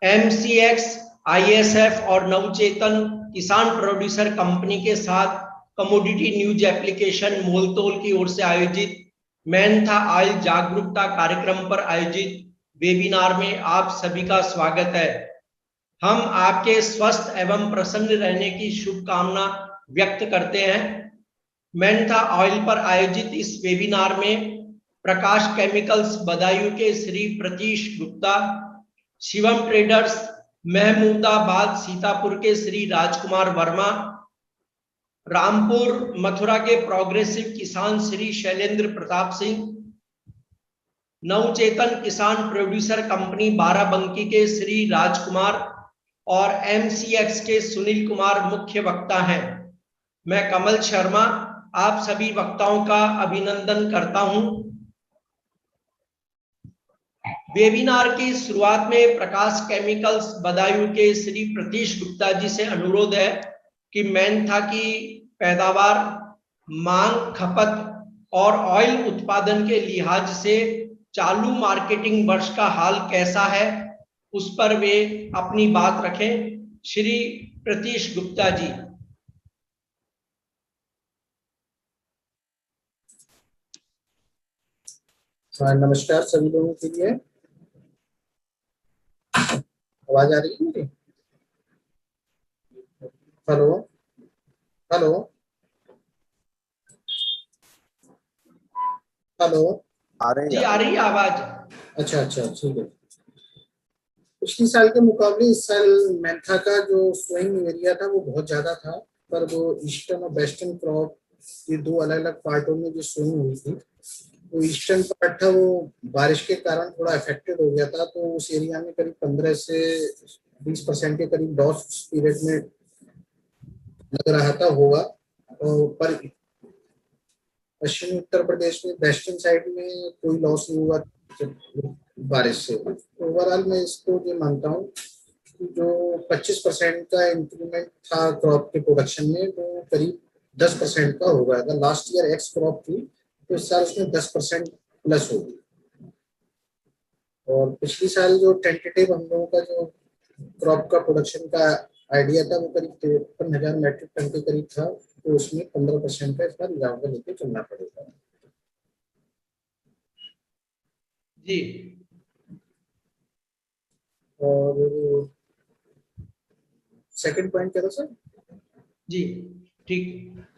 MCX, ISF और नवचेतन किसान producer company के साथ कमोडिटी न्यूज एप्लीकेशन मोलतोल की ओर से आयोजित मेंथा ऑयल जागरूकता कार्यक्रम पर आयोजित वेबिनार में आप सभी का स्वागत है। हम आपके स्वस्थ एवं प्रसन्न रहने की शुभकामना व्यक्त करते हैं। मेंथा ऑयल पर आयोजित इस वेबिनार में प्रकाश केमिकल्स बदायूं के श्री प्रतीश गुप्ता, शिवम ट्रेडर्स महमूदाबाद सीतापुर के श्री राजकुमार वर्मा, रामपुर मथुरा के प्रोग्रेसिव किसान श्री शैलेंद्र प्रताप सिंह, नवचेतन किसान प्रोड्यूसर कंपनी बाराबंकी के श्री राजकुमार और MCX के सुनील कुमार मुख्य वक्ता हैं। मैं कमल शर्मा आप सभी वक्ताओं का अभिनंदन करता हूं। वेबिनार की शुरुआत में प्रकाश केमिकल्स बदायूं के श्री प्रतीश गुप्ता जी से अनुरोध है कि मेंथा की पैदावार, मांग, खपत और ऑयल उत्पादन के लिहाज से चालू मार्केटिंग वर्ष का हाल कैसा है, उस पर वे अपनी बात रखें। श्री प्रतीश गुप्ता जी। नमस्कार सभी लोगों के लिए। आवाज आ रही है मेरी? Hello hello hello. आ रही है आवाज? अच्छा ठीक है। पिछले साल के मुकाबले इस साल मेंथा का जो स्विंग एरिया था वो बहुत ज्यादा था, पर वो ईस्टर्न और वेस्टर्न क्रॉप ये दो अलग अलग पार्टों में जो स्विंग हुई थी, तो ईस्टर्न पार्ट था वो बारिश के कारण थोड़ा अफेक्टेड हो गया था, तो उस एरिया में करीब 15 से 20% के करीब लॉस पीरियड में लग रहा था होगा। पर पश्चिमी उत्तर प्रदेश में वेस्टर्न साइड में कोई लॉस नहीं हुआ बारिश से। ओवरऑल मैं इसको ये मानता हूँ कि जो 25% का इंक्रीमेंट था क्रॉप के प्रोडक्शन में, वो करीब 10% का होगा। अगर लास्ट ईयर एक्स क्रॉप थी तो इस साल उसमें 10% प्लस होगी। और पिछली साल जो टेंटेटिव हम लोगों का जो क्रॉप का प्रोडक्शन का आइडिया था वो करीब 53,000 मेट्रिक टन के करीब था, तो उसमें 15% का इस बार इजाफा लेके चलना पड़ेगा जी। और सेकंड पॉइंट क्या था सर? जी ठीक।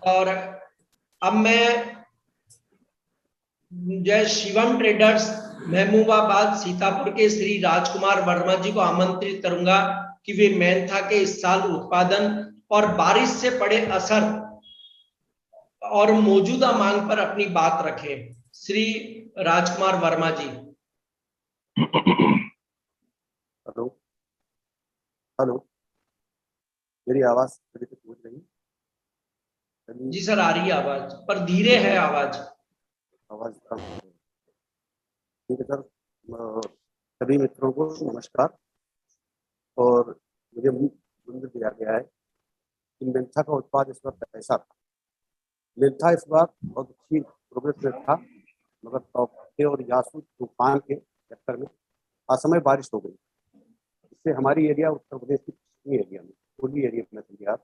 और अब मैं जय शिवम ट्रेडर्स महमूदाबाद सीतापुर के श्री राजकुमार वर्मा जी को आमंत्रित करूंगा कि वे मेंथा के इस साल उत्पादन और बारिश से पड़े असर और मौजूदा मांग पर अपनी बात रखें। श्री राजकुमार वर्मा जी। हेलो हेलो, मेरी आवाज मेरे तक पहुंच रही? जी सर आ रही है आवाज, पर धीरे है आवाज कम है। ठीक है सर, सभी मित्रों को नमस्कार। और मुझे मूल्य दिया गया है कि मेंथा का उत्पाद इस वक्त ऐसा था। मेंथा इस बार बहुत अच्छी प्रोग्रेस में था, मगर तौफे और यासू तूफान के चक्कर में असमय बारिश हो गई। इससे हमारी एरिया उत्तर प्रदेश की पश्चिमी एरिया में, पूर्वी एरिया में बिहार,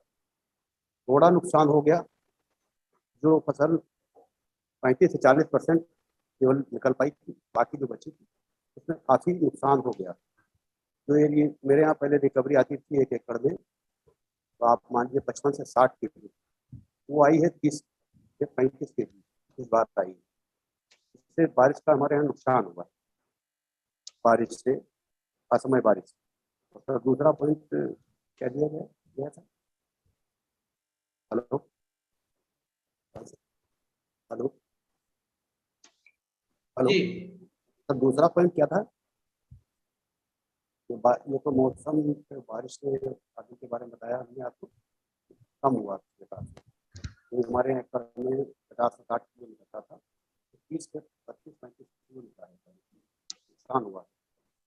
थोड़ा नुकसान हो गया। जो फसल 35 से 40% केवल निकल पाई थी, बाकी जो बची थी उसमें काफी नुकसान हो गया। जो एरिया मेरे यहाँ पहले रिकवरी आती थी 1 एकड़ में, तो आप मान लीजिए 55 से 60 kg, वो आई है 30 से 35 kg इस बार आई है। इससे बारिश का हमारे यहाँ नुकसान हुआ, बारिश से, असमय बारिश। और दूसरा पॉइंट क्या दिया गया था? हेलो हेलो हेलो सर, दूसरा पॉइंट क्या था? ये तो मौसम बारिश से आगे के बारे में बताया हमने आपको, कम हुआ तो हमारे यहाँ एकड़ में 50 से 60 किलो निकलता था, 30 से 35 किलो निकला है, नुकसान हुआ।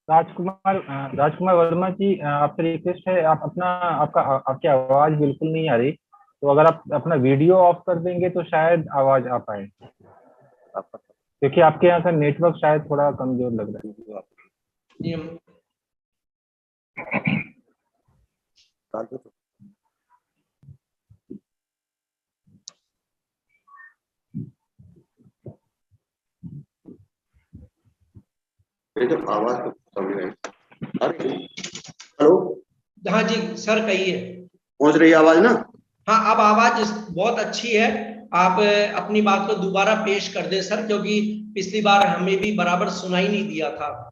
राजकुमार वर्मा जी, आपसे रिक्वेस्ट है, आप आपकी आवाज बिल्कुल नहीं आ रही, तो अगर आप अपना वीडियो ऑफ कर देंगे तो शायद आवाज आ पाए, क्योंकि आपके यहाँ का नेटवर्क शायद थोड़ा कमजोर लग रहा है। डाल दो तो। तो आवाज तो कम है। अरे हेलो, हाँ जी सर कहिए। पहुंच रही है आवाज ना? हाँ अब आवाज बहुत अच्छी है। आप अपनी बात को दोबारा पेश कर दें सर, क्योंकि पिछली बार हमें भी बराबर सुनाई नहीं दिया था।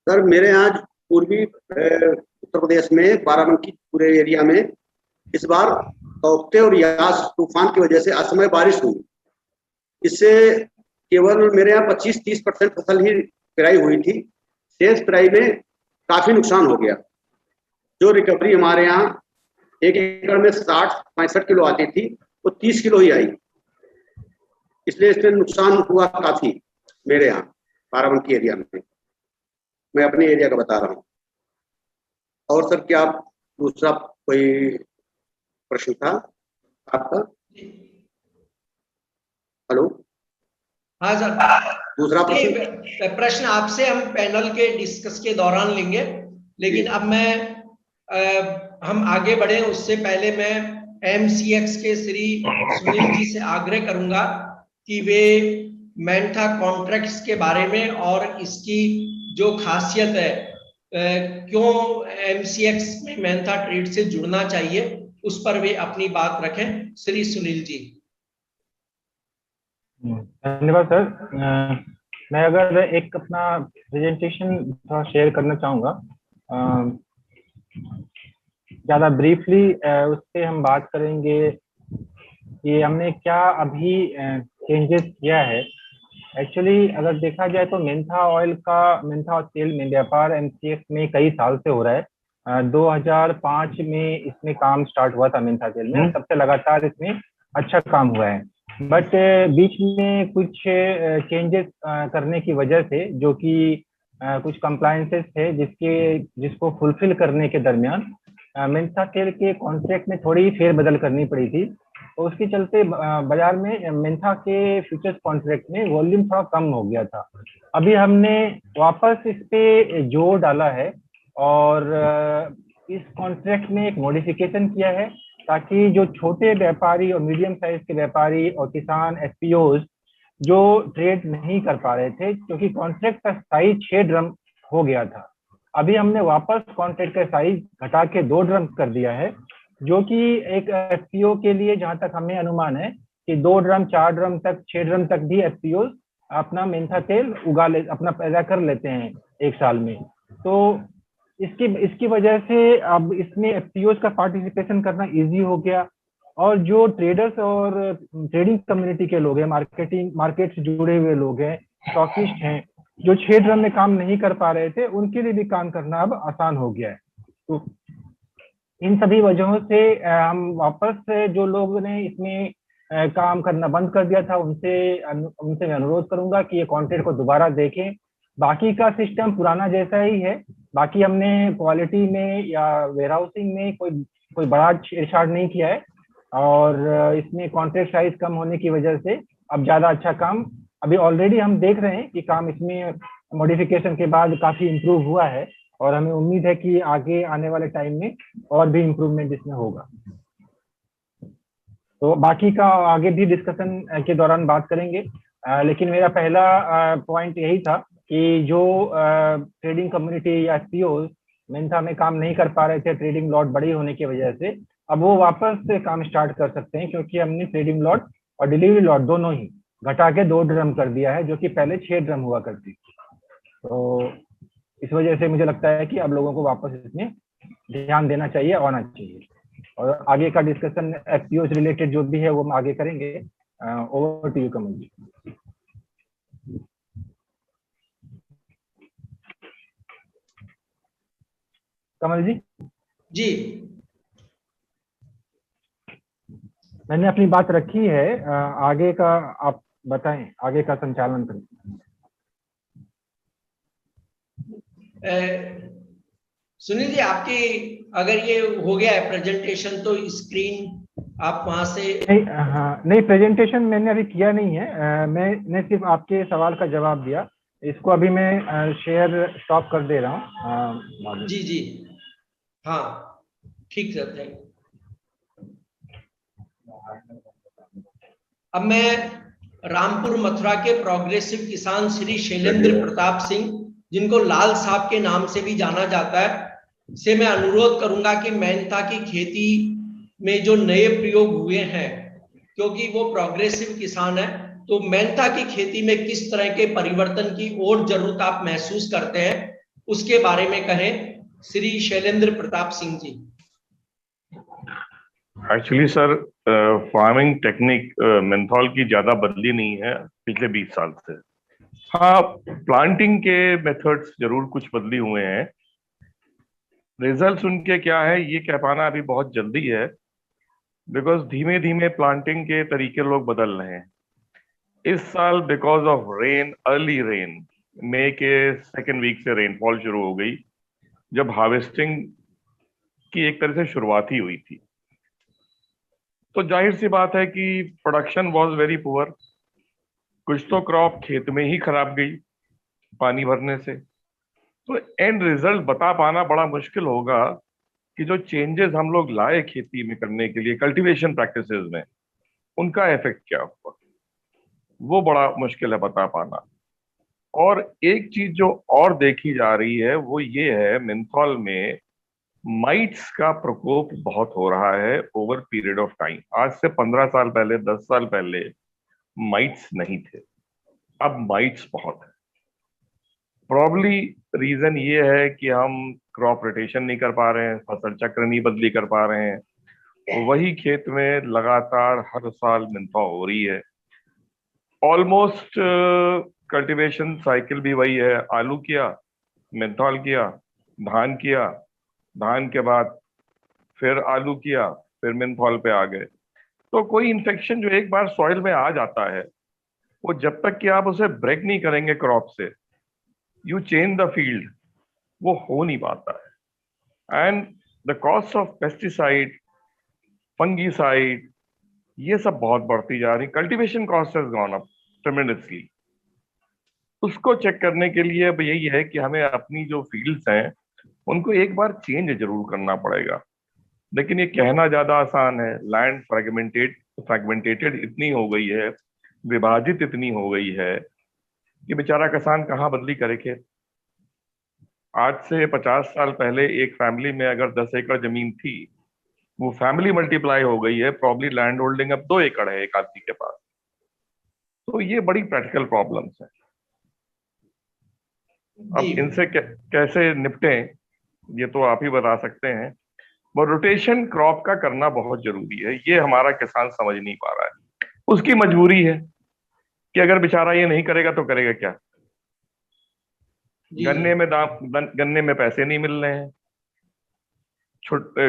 सर मेरे यहाँ पूर्वी उत्तर प्रदेश में बाराबंकी पूरे एरिया में इस बार तौकते और यास तूफान की वजह से असमय बारिश हुई। इससे केवल मेरे यहाँ 25-30% फसल ही पेराई हुई थी। शेष पेराई में काफी नुकसान हो गया। जो रिकवरी हमारे यहाँ 1 एकड़ में 60-65 किलो आती थी, वो 30 किलो ही आई। इसलिए इसमें नुकसान हुआ काफी मेरे यहाँ बाराबंकी एरिया में। मैं अपने एरिया का बता रहा हूँ। और सर क्या दूसरा कोई प्रश्न था आपका? हेलो, हाँ सर, दूसरा प्रश्न? नहीं प्रश्न आपसे हम पैनल के डिस्कस के दौरान लेंगे, लेकिन अब हम आगे बढ़े उससे पहले मैं एमसीएक्स के श्री सुनील जी से आग्रह करूंगा कि वे मेंथा कॉन्ट्रैक्ट्स के बारे में और इसकी जो खासियत है, क्यों एमसीएक्स में मेंथा ट्रेड से जुड़ना चाहिए, उस पर वे अपनी बात रखें। श्री सुनील जी। धन्यवाद सर। मैं अगर एक अपना प्रेजेंटेशन थोड़ा शेयर करना चाहूँगा, ज़्यादा ब्रीफली उससे हम बात करेंगे कि हमने क्या अभी चेंजेस किया है। एक्चुअली अगर देखा जाए तो मेंथा तेल में व्यापार एमसीएक्स में कई साल से हो रहा है। 2005 में इसमें काम स्टार्ट हुआ था मेंथा तेल में, तब से लगातार इसमें अच्छा काम हुआ है। बट बीच में कुछ चेंजेस करने की वजह से, जो कि कुछ कंप्लायंसेस थे जिसको फुलफिल करने के दरमियान मेंथा तेल के कॉन्ट्रैक्ट में थोड़ी फेरबदल करनी पड़ी थी। तो उसके चलते बाजार में मेंथा के फ्यूचर्स कॉन्ट्रैक्ट में वॉल्यूम थोड़ा कम हो गया था। अभी हमने वापस इस पे जोर डाला है और इस कॉन्ट्रैक्ट में एक मॉडिफिकेशन किया है, ताकि जो छोटे व्यापारी और मीडियम साइज के व्यापारी और किसान एफपीओज जो ट्रेड नहीं कर पा रहे थे, क्योंकि कॉन्ट्रैक्ट का साइज 6 ड्रम हो गया था, अभी हमने वापस कॉन्ट्रैक्ट का साइज घटा के 2 ड्रम कर दिया है, जो कि एक एफपीओ के लिए, जहां तक हमें अनुमान है कि 2 ड्रम 4 ड्रम तक 6 ड्रम तक भी एफपीओ अपना मेंथा तेल अपना पैदा कर लेते हैं एक साल में। तो इसकी वजह से अब इसमें एफपीओ का पार्टिसिपेशन करना इजी हो गया। और जो ट्रेडर्स और ट्रेडिंग कम्युनिटी के लोग हैं, मार्केट से जुड़े हुए लोग हैं, स्टॉकिस्ट हैं, जो 6 ड्रम में काम नहीं कर पा रहे थे, उनके लिए भी काम करना अब आसान हो गया है। तो इन सभी वजहों से हम वापस जो लोगों ने इसमें काम करना बंद कर दिया था, उनसे मैं अनुरोध करूंगा कि ये कॉन्ट्रैक्ट को दोबारा देखें। बाकी का सिस्टम पुराना जैसा ही है। बाकी हमने क्वालिटी में या वेयरहाउसिंग में कोई बड़ा छेड़छाड़ नहीं किया है, और इसमें कॉन्ट्रैक्ट साइज कम होने की वजह से अब ज्यादा अच्छा काम अभी ऑलरेडी हम देख रहे हैं कि काम इसमें मॉडिफिकेशन के बाद काफी इम्प्रूव हुआ है, और हमें उम्मीद है कि आगे आने वाले टाइम में और भी इम्प्रूवमेंट इसमें होगा। तो बाकी का आगे भी डिस्कशन के दौरान बात करेंगे, लेकिन मेरा पहला पॉइंट यही था कि जो ट्रेडिंग कम्युनिटी या एफपीओ मेंथा में काम नहीं कर पा रहे थे ट्रेडिंग लॉट बड़ी होने की वजह से, अब वो वापस से काम स्टार्ट कर सकते हैं, क्योंकि हमने ट्रेडिंग लॉट और डिलीवरी लॉट दोनों ही घटा के 2 ड्रम कर दिया है, जो कि पहले 6 ड्रम हुआ करती थी। तो इस वजह से मुझे लगता है कि अब लोगों को वापस इसमें ध्यान देना चाहिए, आना चाहिए। और आगे का डिस्कशन एफपीओ से रिलेटेड जो भी है वो हम आगे करेंगे। ओवर टू यू कमल जी। कमल जी। जी मैंने अपनी बात रखी है, आगे का आप बताएं, आगे का संचालन करें। सुनील जी, आपकी अगर ये हो गया है प्रेजेंटेशन, तो स्क्रीन आप वहां से नहीं, हाँ नहीं, प्रेजेंटेशन मैंने अभी किया नहीं है। मैंने सिर्फ आपके सवाल का जवाब दिया। इसको अभी मैं शेयर स्टॉप कर दे रहा हूँ। जी जी हाँ ठीक रहते हैं। अब मैं रामपुर मथुरा के प्रोग्रेसिव किसान श्री शैलेंद्र प्रताप सिंह, जिनको लाल साहब के नाम से भी जाना जाता है, से मैं अनुरोध करूंगा कि मेंथा की खेती में जो नए प्रयोग हुए हैं, क्योंकि वो प्रोग्रेसिव किसान है, तो मेंथा की खेती में किस तरह के परिवर्तन की और जरूरत आप महसूस करते हैं, उसके बारे में कहें Shri Shailendra Pratap Singh ji. Actually sir, farming technique menthol की ज्यादा बदली नहीं है पिछले 20 साल से। हाँ, प्लांटिंग के मेथड्स जरूर कुछ बदली हुए हैं। रिजल्ट्स उनके क्या है ये कह पाना अभी बहुत जल्दी है, बिकॉज धीमे धीमे प्लांटिंग के तरीके लोग बदल रहे हैं। इस साल because of rain, early rain, मई के सेकेंड वीक से रेनफॉल शुरू हो गई, जब हार्वेस्टिंग की एक तरह से शुरुआत ही हुई थी, तो जाहिर सी बात है कि प्रोडक्शन वाज वेरी पुअर। कुछ तो क्रॉप खेत में ही खराब गई पानी भरने से। तो एंड रिजल्ट बता पाना बड़ा मुश्किल होगा कि जो चेंजेस हम लोग लाए खेती में करने के लिए, कल्टीवेशन प्रैक्टिसेस में, उनका इफेक्ट क्या हुआ, वो बड़ा मुश्किल है बता पाना। और एक चीज जो और देखी जा रही है वो ये है, मेंथॉल में माइट्स का प्रकोप बहुत हो रहा है ओवर पीरियड ऑफ टाइम। आज से 15 साल पहले, 10 साल पहले माइट्स नहीं थे, अब माइट्स बहुत है। प्रॉब्ली रीजन ये है कि हम क्रॉप रोटेशन नहीं कर पा रहे हैं, फसल चक्र नहीं बदली कर पा रहे हैं, वही खेत में लगातार हर साल मेंथॉल हो रही है। ऑलमोस्ट कल्टीवेशन साइकिल भी वही है, आलू किया, मेंथॉल किया, धान किया, धान के बाद फिर आलू किया, फिर मेंथॉल पे आ गए। तो कोई इन्फेक्शन जो एक बार सॉइल में आ जाता है, वो जब तक कि आप उसे ब्रेक नहीं करेंगे क्रॉप से, यू चेंज द फील्ड, वो हो नहीं पाता है। And the cost of pesticide, fungicide, ये सब बहुत बढ़ती जा रही। Cultivation cost has gone up tremendously. उसको चेक करने के लिए अब यही है कि हमें अपनी जो फील्ड्स हैं उनको एक बार चेंज जरूर करना पड़ेगा। लेकिन ये कहना ज्यादा आसान है। लैंड फ्रेगमेंटेटेड इतनी हो गई है, विभाजित इतनी हो गई है कि बेचारा किसान कहाँ बदली करे खेत। आज से 50 साल पहले एक फैमिली में अगर 10 एकड़ जमीन थी, वो फैमिली मल्टीप्लाई हो गई है, प्रॉब्ली लैंड होल्डिंग अब 2 एकड़ है एक आदमी के पास। तो ये बड़ी प्रैक्टिकल प्रॉब्लम्स है। अब इनसे कैसे निपटें ये तो आप ही बता सकते हैं। वो रोटेशन क्रॉप का करना बहुत जरूरी है, ये हमारा किसान समझ नहीं पा रहा है। उसकी मजबूरी है कि अगर बेचारा ये नहीं करेगा तो करेगा क्या। गन्ने में पैसे नहीं मिल रहे हैं,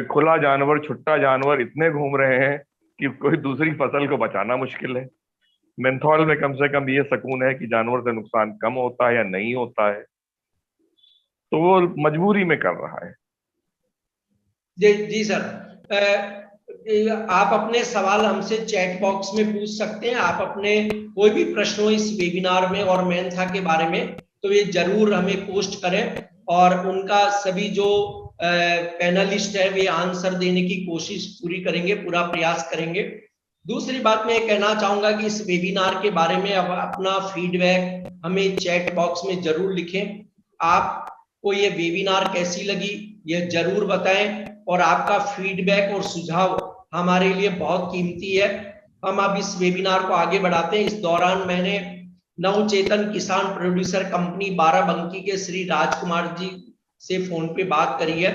खुला जानवर, छुट्टा जानवर इतने घूम रहे हैं कि कोई दूसरी फसल को बचाना मुश्किल है। मेंथॉल में कम से कम ये सुकून है कि जानवर से नुकसान कम होता है या नहीं होता है, तो वो मजबूरी में कर रहा है। जी सर, आप अपने सवाल हमसे चैट बॉक्स में पूछ सकते हैं। आप अपने कोई भी प्रश्न हो इस वेबिनार में और मेंथा के बारे में, तो ये जरूर हमें पोस्ट करें और उनका सभी जो पैनलिस्ट है वे आंसर देने की कोशिश पूरी करेंगे, पूरा प्रयास करेंगे। दूसरी बात मैं कहना चाहूंगा कि इस वेबिनार के बारे में अब अपना फीडबैक हमें चैट बॉक्स में जरूर लिखें। आपको ये वेबिनार कैसी लगी ये जरूर बताएं, और आपका फीडबैक और सुझाव हमारे लिए बहुत कीमती है। हम अब इस वेबिनार को आगे बढ़ाते हैं। इस दौरान मैंने नवचेतन किसान प्रोड्यूसर कंपनी बाराबंकी के श्री राजकुमार जी से फोन पे बात करी है।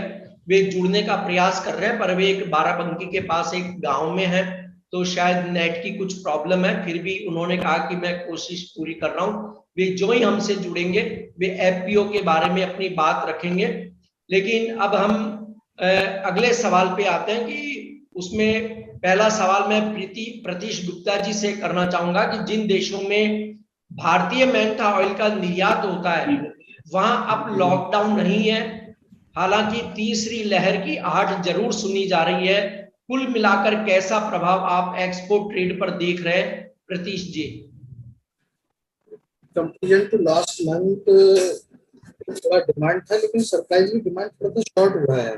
वे जुड़ने का प्रयास कर रहे हैं, पर वे एक बाराबंकी के पास एक गांव में है, तो शायद नेट की कुछ प्रॉब्लम है। फिर भी उन्होंने कहा कि मैं कोशिश पूरी कर रहा हूं। वे जो ही हमसे जुड़ेंगे वे एफपीओ के बारे में अपनी बात रखेंगे। लेकिन अब हम अगले सवाल पे आते हैं कि उसमें पहला सवाल मैं प्रतीश गुप्ता जी से करना चाहूंगा कि जिन देशों में भारतीय मेंथा ऑयल का निर्यात होता है वहां अब लॉकडाउन नहीं है, हालांकि तीसरी लहर की आहट जरूर सुनी जा रही है। कुल मिलाकर कैसा प्रभाव आप एक्सपोर्ट ट्रेड पर देख रहे हैं प्रतीश जी? कंपेरिजन टू लास्ट मंथ थोड़ा डिमांड था, लेकिन सरप्राइजली डिमांड थोड़ा सा शॉर्ट हुआ है।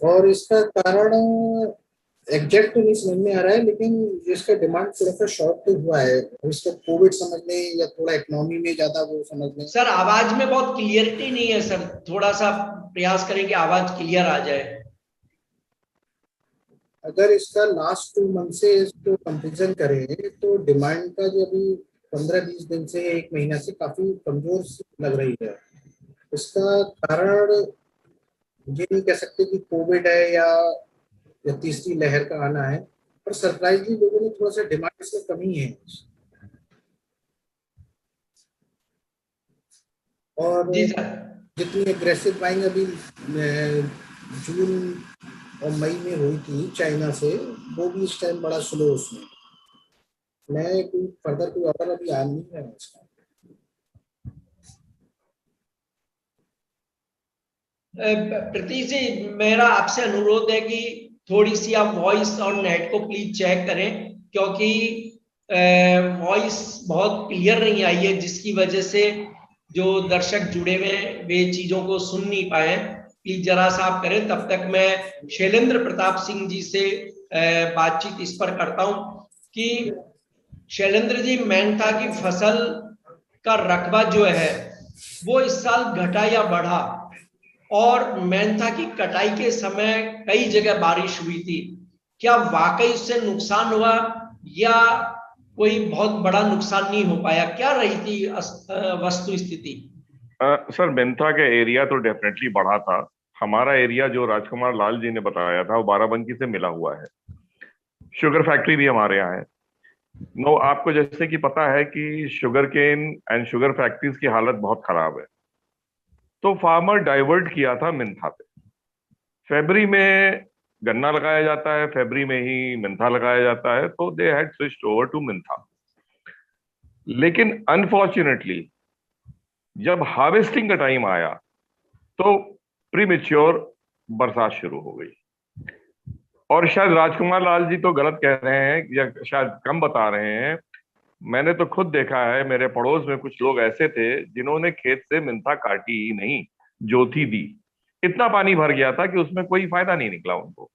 और इसका कारण एग्जैक्ट तो नहीं समझ में आ रहा है, लेकिन जिसका डिमांड थोड़ा सा शॉर्ट तो हुआ है। अब इसको कोविड समझ लें या थोड़ा इकोनॉमी में ज्यादा वो समझ लें। सर आवाज में बहुत क्लियरिटी नहीं है सर, थोड़ा सा प्रयास करें कि आवाज क्लियर आ जाए। अगर इसका लास्ट 2 मंथ से इसको कंपेरिजन करें तो डिमांड का जो अभी 15-20 दिन से 1 महीना से काफी कमजोर लग रही है। इसका कारण ये नहीं कह सकते कि कोविड है या तीसरी लहर का आना है, पर सरप्राइजली लोगों ने थोड़ा सा डिमांड इसमें कमी है। और जी सर। जितनी एग्रेसिव बाइंग अभी जून और मई में हुई थी चाइना से, वो भी इस टाइम बड़ा स्लो उसमें। मैं कोई फर्दर कोई ऑर्डर अभी आ नहीं है इसका। प्रतीक जी, मेरा आपसे अनुरोध है कि थोड़ी सी आप वॉइस और नेट को प्लीज चेक करें, क्योंकि वॉइस बहुत क्लियर नहीं आई है, जिसकी वजह से जो दर्शक जुड़े हुए वे चीजों को सुन नहीं पाए। प्लीज जरा सा आप करें। तब तक मैं शैलेंद्र प्रताप सिंह जी से बातचीत इस पर करता हूं कि शैलेंद्र जी, मेंथा की फसल का रकबा जो है वो इस साल घटा या बढ़ा, और मेंथा की कटाई के समय कई जगह बारिश हुई थी, क्या वाकई उससे नुकसान हुआ या कोई बहुत बड़ा नुकसान नहीं हो पाया? क्या रही थी वस्तु स्थिति? सर मेंथा का एरिया तो डेफिनेटली बढ़ा था। हमारा एरिया जो राजकुमार लाल जी ने बताया था वो बाराबंकी से मिला हुआ है। शुगर फैक्ट्री भी हमारे यहाँ है। नो, आपको जैसे कि पता है कि sugar cane and sugar factories की हालत बहुत खराब है, तो फार्मर डाइवर्ट किया था मेंथा पे। फरवरी में गन्ना लगाया जाता है, फरवरी में ही मेंथा लगाया जाता है, तो they had switched over to mentha. लेकिन अनफॉर्चुनेटली जब हार्वेस्टिंग का टाइम आया तो प्रीमेच्योर बरसात शुरू हो गई। और शायद राजकुमार लाल जी तो गलत कह रहे हैं या शायद कम बता रहे हैं। मैंने तो खुद देखा है, मेरे पड़ोस में कुछ लोग ऐसे थे जिन्होंने खेत से मेंथा काटी ही नहीं, जोती दी। इतना पानी भर गया था कि उसमें कोई फायदा नहीं निकला उनको।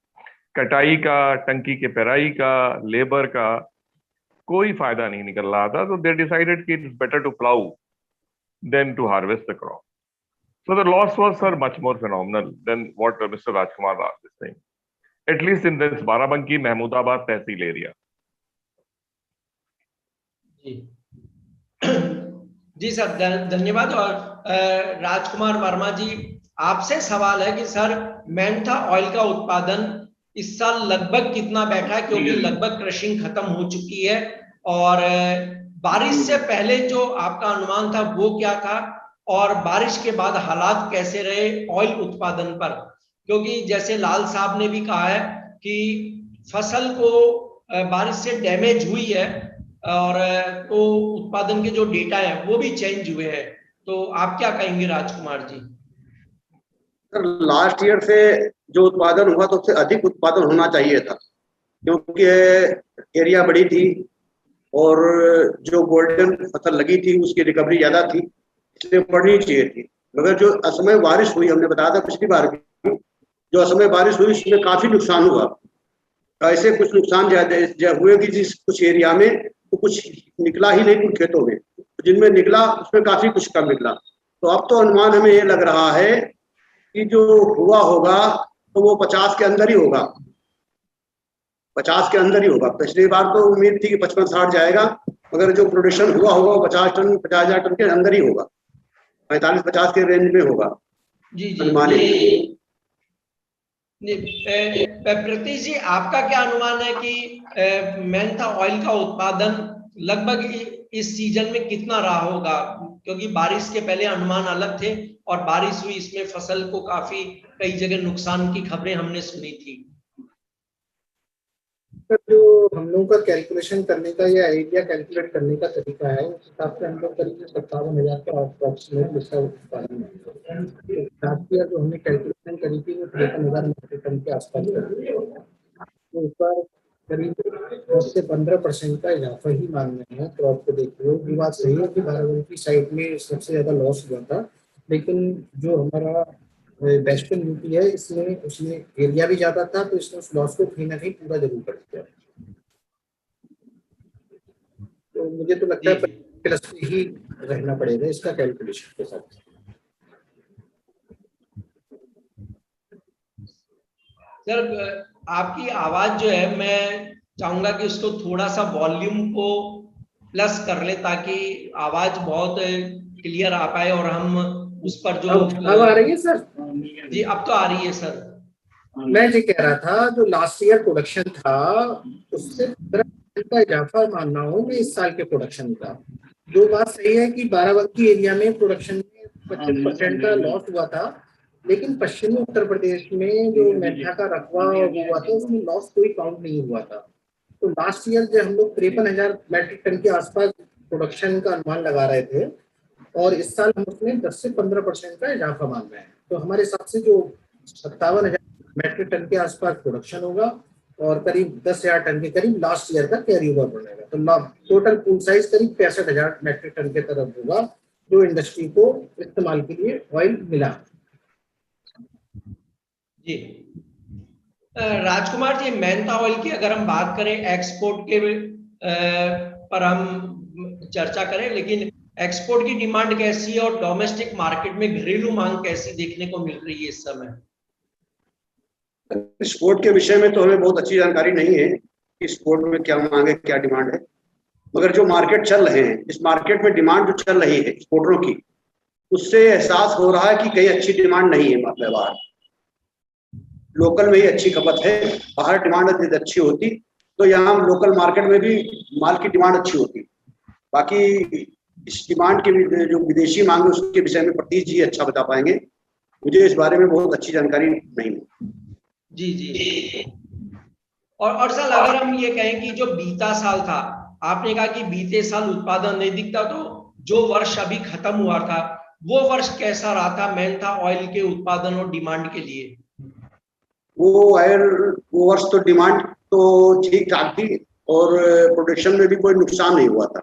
कटाई का, टंकी के पेराई का, लेबर का कोई फायदा नहीं निकल रहा था। तो दे डिसाइडेड कि it's better to plough than to harvest the crop. So the loss was, sir, much more phenomenal than what Mr. Rajkumar Raj is saying. At least in this Barabanki, Mahmudabad tehsil area. Ji ji sir, धन्यवाद। और राजकुमार वर्मा जी, आपसे सवाल है कि sir Mentha oil का उत्पादन इस साल लगभग कितना बैठा है, क्योंकि लगभग क्रशिंग खत्म हो चुकी है, और बारिश से पहले जो आपका अनुमान था वो क्या था, और बारिश के बाद हालात कैसे रहे ऑयल उत्पादन पर? क्योंकि जैसे लाल साहब ने भी कहा है कि फसल को बारिश से डैमेज हुई है, और तो उत्पादन के जो डेटा है वो भी चेंज हुए हैं। तो आप क्या कहेंगे Rajkumar ji? Sir last year से जो उत्पादन हुआ तो उससे अधिक उत्पादन होना चाहिए था, क्योंकि एरिया बड़ी थी और जो गोल्डन फसल लगी थी उसकी रिकवरी ज्यादा थी, इसलिए बढ़नी चाहिए थी। मगर जो असमय बारिश हुई, हमने बताया था पिछली बार भी, जो असमय बारिश हुई उसमें काफी नुकसान हुआ। ऐसे कुछ नुकसान ज्यादा हुए कि जिस कुछ एरिया में तो कुछ निकला ही नहीं, कुछ खेतों में जिनमें निकला उसमें काफी कुछ कम निकला। तो अब तो अनुमान हमें ये लग रहा है कि जो हुआ होगा तो वो 50 के अंदर ही होगा, 50 के अंदर ही होगा। पिछली बार तो उम्मीद थी कि 55-60 जाएगा, मगर जो प्रोडक्शन हुआ होगा वो 50,000 टन के अंदर ही होगा, 45-50 के रेंज में होगा। जी जी प्रतीक जी, आपका क्या अनुमान है कि मेंथा ऑयल का उत्पादन लगभग इस सीजन में कितना रहा होगा? क्योंकि बारिश के पहले अनुमान अलग थे और बारिश हुई, इसमें फसल को काफी कई जगह नुकसान की खबरें हमने सुनी थी। जो हम लोगों का कैलकुलेशन करने का या एरिया कैलकुलेट करने का तरीका है, उस हिसाब से हम लोग करीब 57,000 का अप्रोक्सीमेट इसका उत्पादन है। लास्ट ईयर जो हमने कैलकुलेशन करी थी वो 53,000 मीट्रिक टन के आसपास तो ऊपर करीब 10 से 15% का इजाफा ही मान रहे हैं क्रॉप को देखते हुए। ये बात सही है कि बाराबंकी साइड में सबसे ज्यादा लॉस हुआ था, लेकिन जो हमारा वेस्टर्न यूपी है, इसमें उसमें एरिया भी ज्यादा था, तो इसने उस लॉस को कहीं ना कहीं पूरा जरूर कर दिया। तो मुझे तो लगता जी है जी प्लस पे ही रहना पड़ेगा इसका कैलकुलेशन के साथ। सर, आपकी आवाज जो है, मैं चाहूंगा कि उसको थोड़ा सा वॉल्यूम को प्लस कर ले, ताकि आवाज बहुत क्लियर आ पाए और हम उस पर जो अब आ रही है सर? जी, अब तो आ रही है सर। मैं ये कह रहा था, जो लास्ट ईयर प्रोडक्शन था उससे 15% का इजाफा मानना हो मैं इस साल के प्रोडक्शन का। जो बात सही है कि बाराबंकी एरिया में प्रोडक्शन में 25% का लॉस हुआ था, लेकिन पश्चिमी उत्तर प्रदेश में जो मेंथा का रकबा हुआ था उसमें लॉस कोई काउंट नहीं हुआ था। तो लास्ट ईयर जब हम लोग 53,000 मैट्रिक टन के आसपास प्रोडक्शन का अनुमान लगा रहे थे, और इस साल हम उसमें 10 से 15% का इजाफा मान रहे हैं, तो हमारे हिसाब से जो 57,000 मैट्रिक टन के आसपास प्रोडक्शन होगा और करीब 10,000 टन के करीब लास्ट ईयर का कैरी ओवर बनेगा, तो टोटल पूल साइज करीब 65,000 मैट्रिक टन के तरफ होगा, जो इंडस्ट्री को इस्तेमाल के लिए ऑयल मिला। जी राजकुमार जी, मेंथा ऑयल की अगर हम बात करें एक्सपोर्ट के पर हम चर्चा करें, लेकिन एक्सपोर्ट की डिमांड कैसी है और डोमेस्टिक मार्केट में घरेलू मांग कैसी देखने को मिल रही है इस समय? स्पोर्ट के विषय में तो हमें बहुत अच्छी जानकारी नहीं है कि स्पोर्ट में क्या मांग है, क्या डिमांड है, मगर जो मार्केट चल रहे हैं, इस मार्केट में डिमांड जो चल रही है स्पोर्टरों की, उससे एहसास हो रहा है कि कहीं अच्छी डिमांड नहीं है। मतलब बाहर लोकल में ही अच्छी खपत है, बाहर डिमांड यदि अच्छी होती तो यहाँ लोकल मार्केट में भी माल की डिमांड अच्छी होती। बाकी इस डिमांड के जो विदेशी मांग है उसके विषय में प्रतीश जी अच्छा बता पाएंगे, मुझे इस बारे में बहुत अच्छी जानकारी नहीं है। जी जी और सर, अगर हम ये कहें कि जो बीता साल था, आपने कहा कि बीते साल उत्पादन नहीं दिखता, तो जो वर्ष अभी खत्म हुआ था वो वर्ष कैसा रहा था मेंथा ऑयल के उत्पादन और डिमांड के लिए? वो वर्ष तो डिमांड तो ठीक ठाक थी और प्रोडक्शन में भी कोई नुकसान नहीं हुआ था,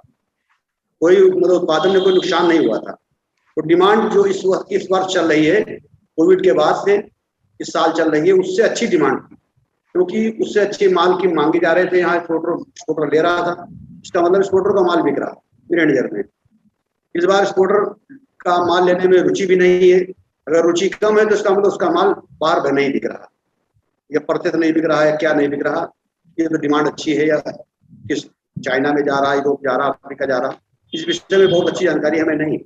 कोई मतलब उत्पादन में कोई नुकसान नहीं हुआ था। तो डिमांड जो इस वर्ष चल रही है, कोविड के बाद से इस साल चल रही है, उससे अच्छी डिमांड थी, क्योंकि उससे अच्छे माल की मांगे जा रहे थे। यहाँ एक्सपोर्टर ले रहा था, इसका मतलब एक्सपोर्टर का माल बिक रहा ग्रेंडर में। इस बार एक्सपोर्टर का माल लेने में रुचि भी नहीं है, अगर रुचि कम है तो इसका मतलब उसका माल बाहर नहीं बिक रहा, या प्रतिशत नहीं बिक रहा है, क्या नहीं बिक रहा, ये तो डिमांड अच्छी है या किस चाइना में जा रहा है, यूरोप जा रहा, अफ्रीका जा रहा, इस विषय में बहुत अच्छी जानकारी हमें नहीं।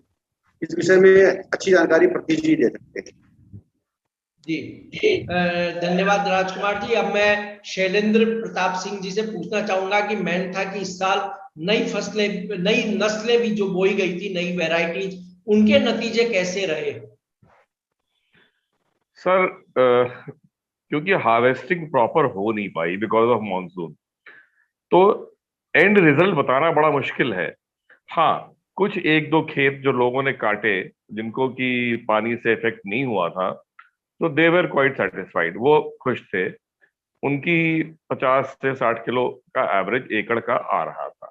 इस विषय में अच्छी जानकारी प्रतीश जी दे सकते हैं। जी धन्यवाद राजकुमार जी। अब मैं शैलेंद्र प्रताप सिंह जी से पूछना चाहूंगा कि मेंथा की इस साल नई फसलें, नई नस्लें भी जो बोई गई थी, नई वैरायटीज, उनके नतीजे कैसे रहे? सर, क्योंकि हार्वेस्टिंग प्रॉपर हो नहीं पाई बिकॉज ऑफ मॉनसून, तो एंड रिजल्ट बताना बड़ा मुश्किल है। हाँ, कुछ एक दो खेत जो लोगों ने काटे जिनको कि पानी से इफेक्ट नहीं हुआ था, तो दे वर क्वाइट सेटिस्फाइड, वो खुश थे। उनकी 50 से 60 किलो का एवरेज एकड़ का आ रहा था,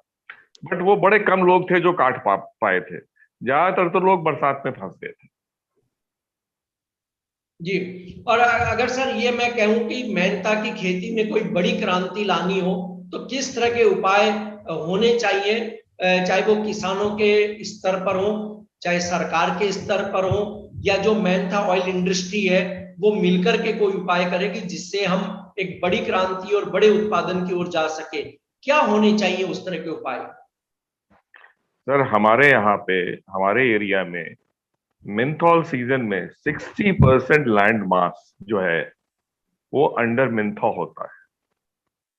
बट वो बड़े कम लोग थे जो काट पाए थे, ज्यादातर तो लोग बरसात में फंस गए थे। जी, और अगर सर ये मैं कहूं कि मेंथा की खेती में कोई बड़ी क्रांति लानी हो, तो किस तरह के उपाय होने चाहिए, चाहे वो किसानों के स्तर पर हो, चाहे सरकार के स्तर पर हो, या जो मेंथा ऑयल इंडस्ट्री है वो मिलकर के कोई उपाय करे कि जिससे हम एक बड़ी क्रांति और बड़े उत्पादन की ओर जा सके? क्या होने चाहिए उस तरह के उपाय? सर, हमारे यहाँ पे, हमारे एरिया में मेंथॉल सीजन में 60% लैंड मास जो है वो अंडर मेंथॉल होता है।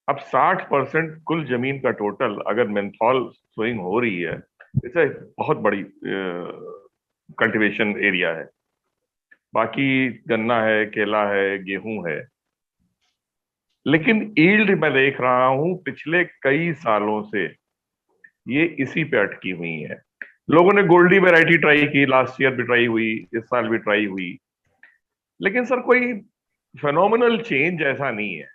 अब 60% कुल जमीन का टोटल अगर मेंथॉल सोइंग हो रही है, इसे बहुत बड़ी कल्टीवेशन एरिया है। बाकी गन्ना है, केला है, गेहूं है, लेकिन ईल्ड मैं देख रहा हूं पिछले कई सालों से ये इसी पे अटकी हुई है। लोगों ने गोल्डी वैरायटी ट्राई की, लास्ट ईयर भी ट्राई हुई, इस साल भी ट्राई हुई, लेकिन सर कोई फेनोमिनल चेंज ऐसा नहीं है।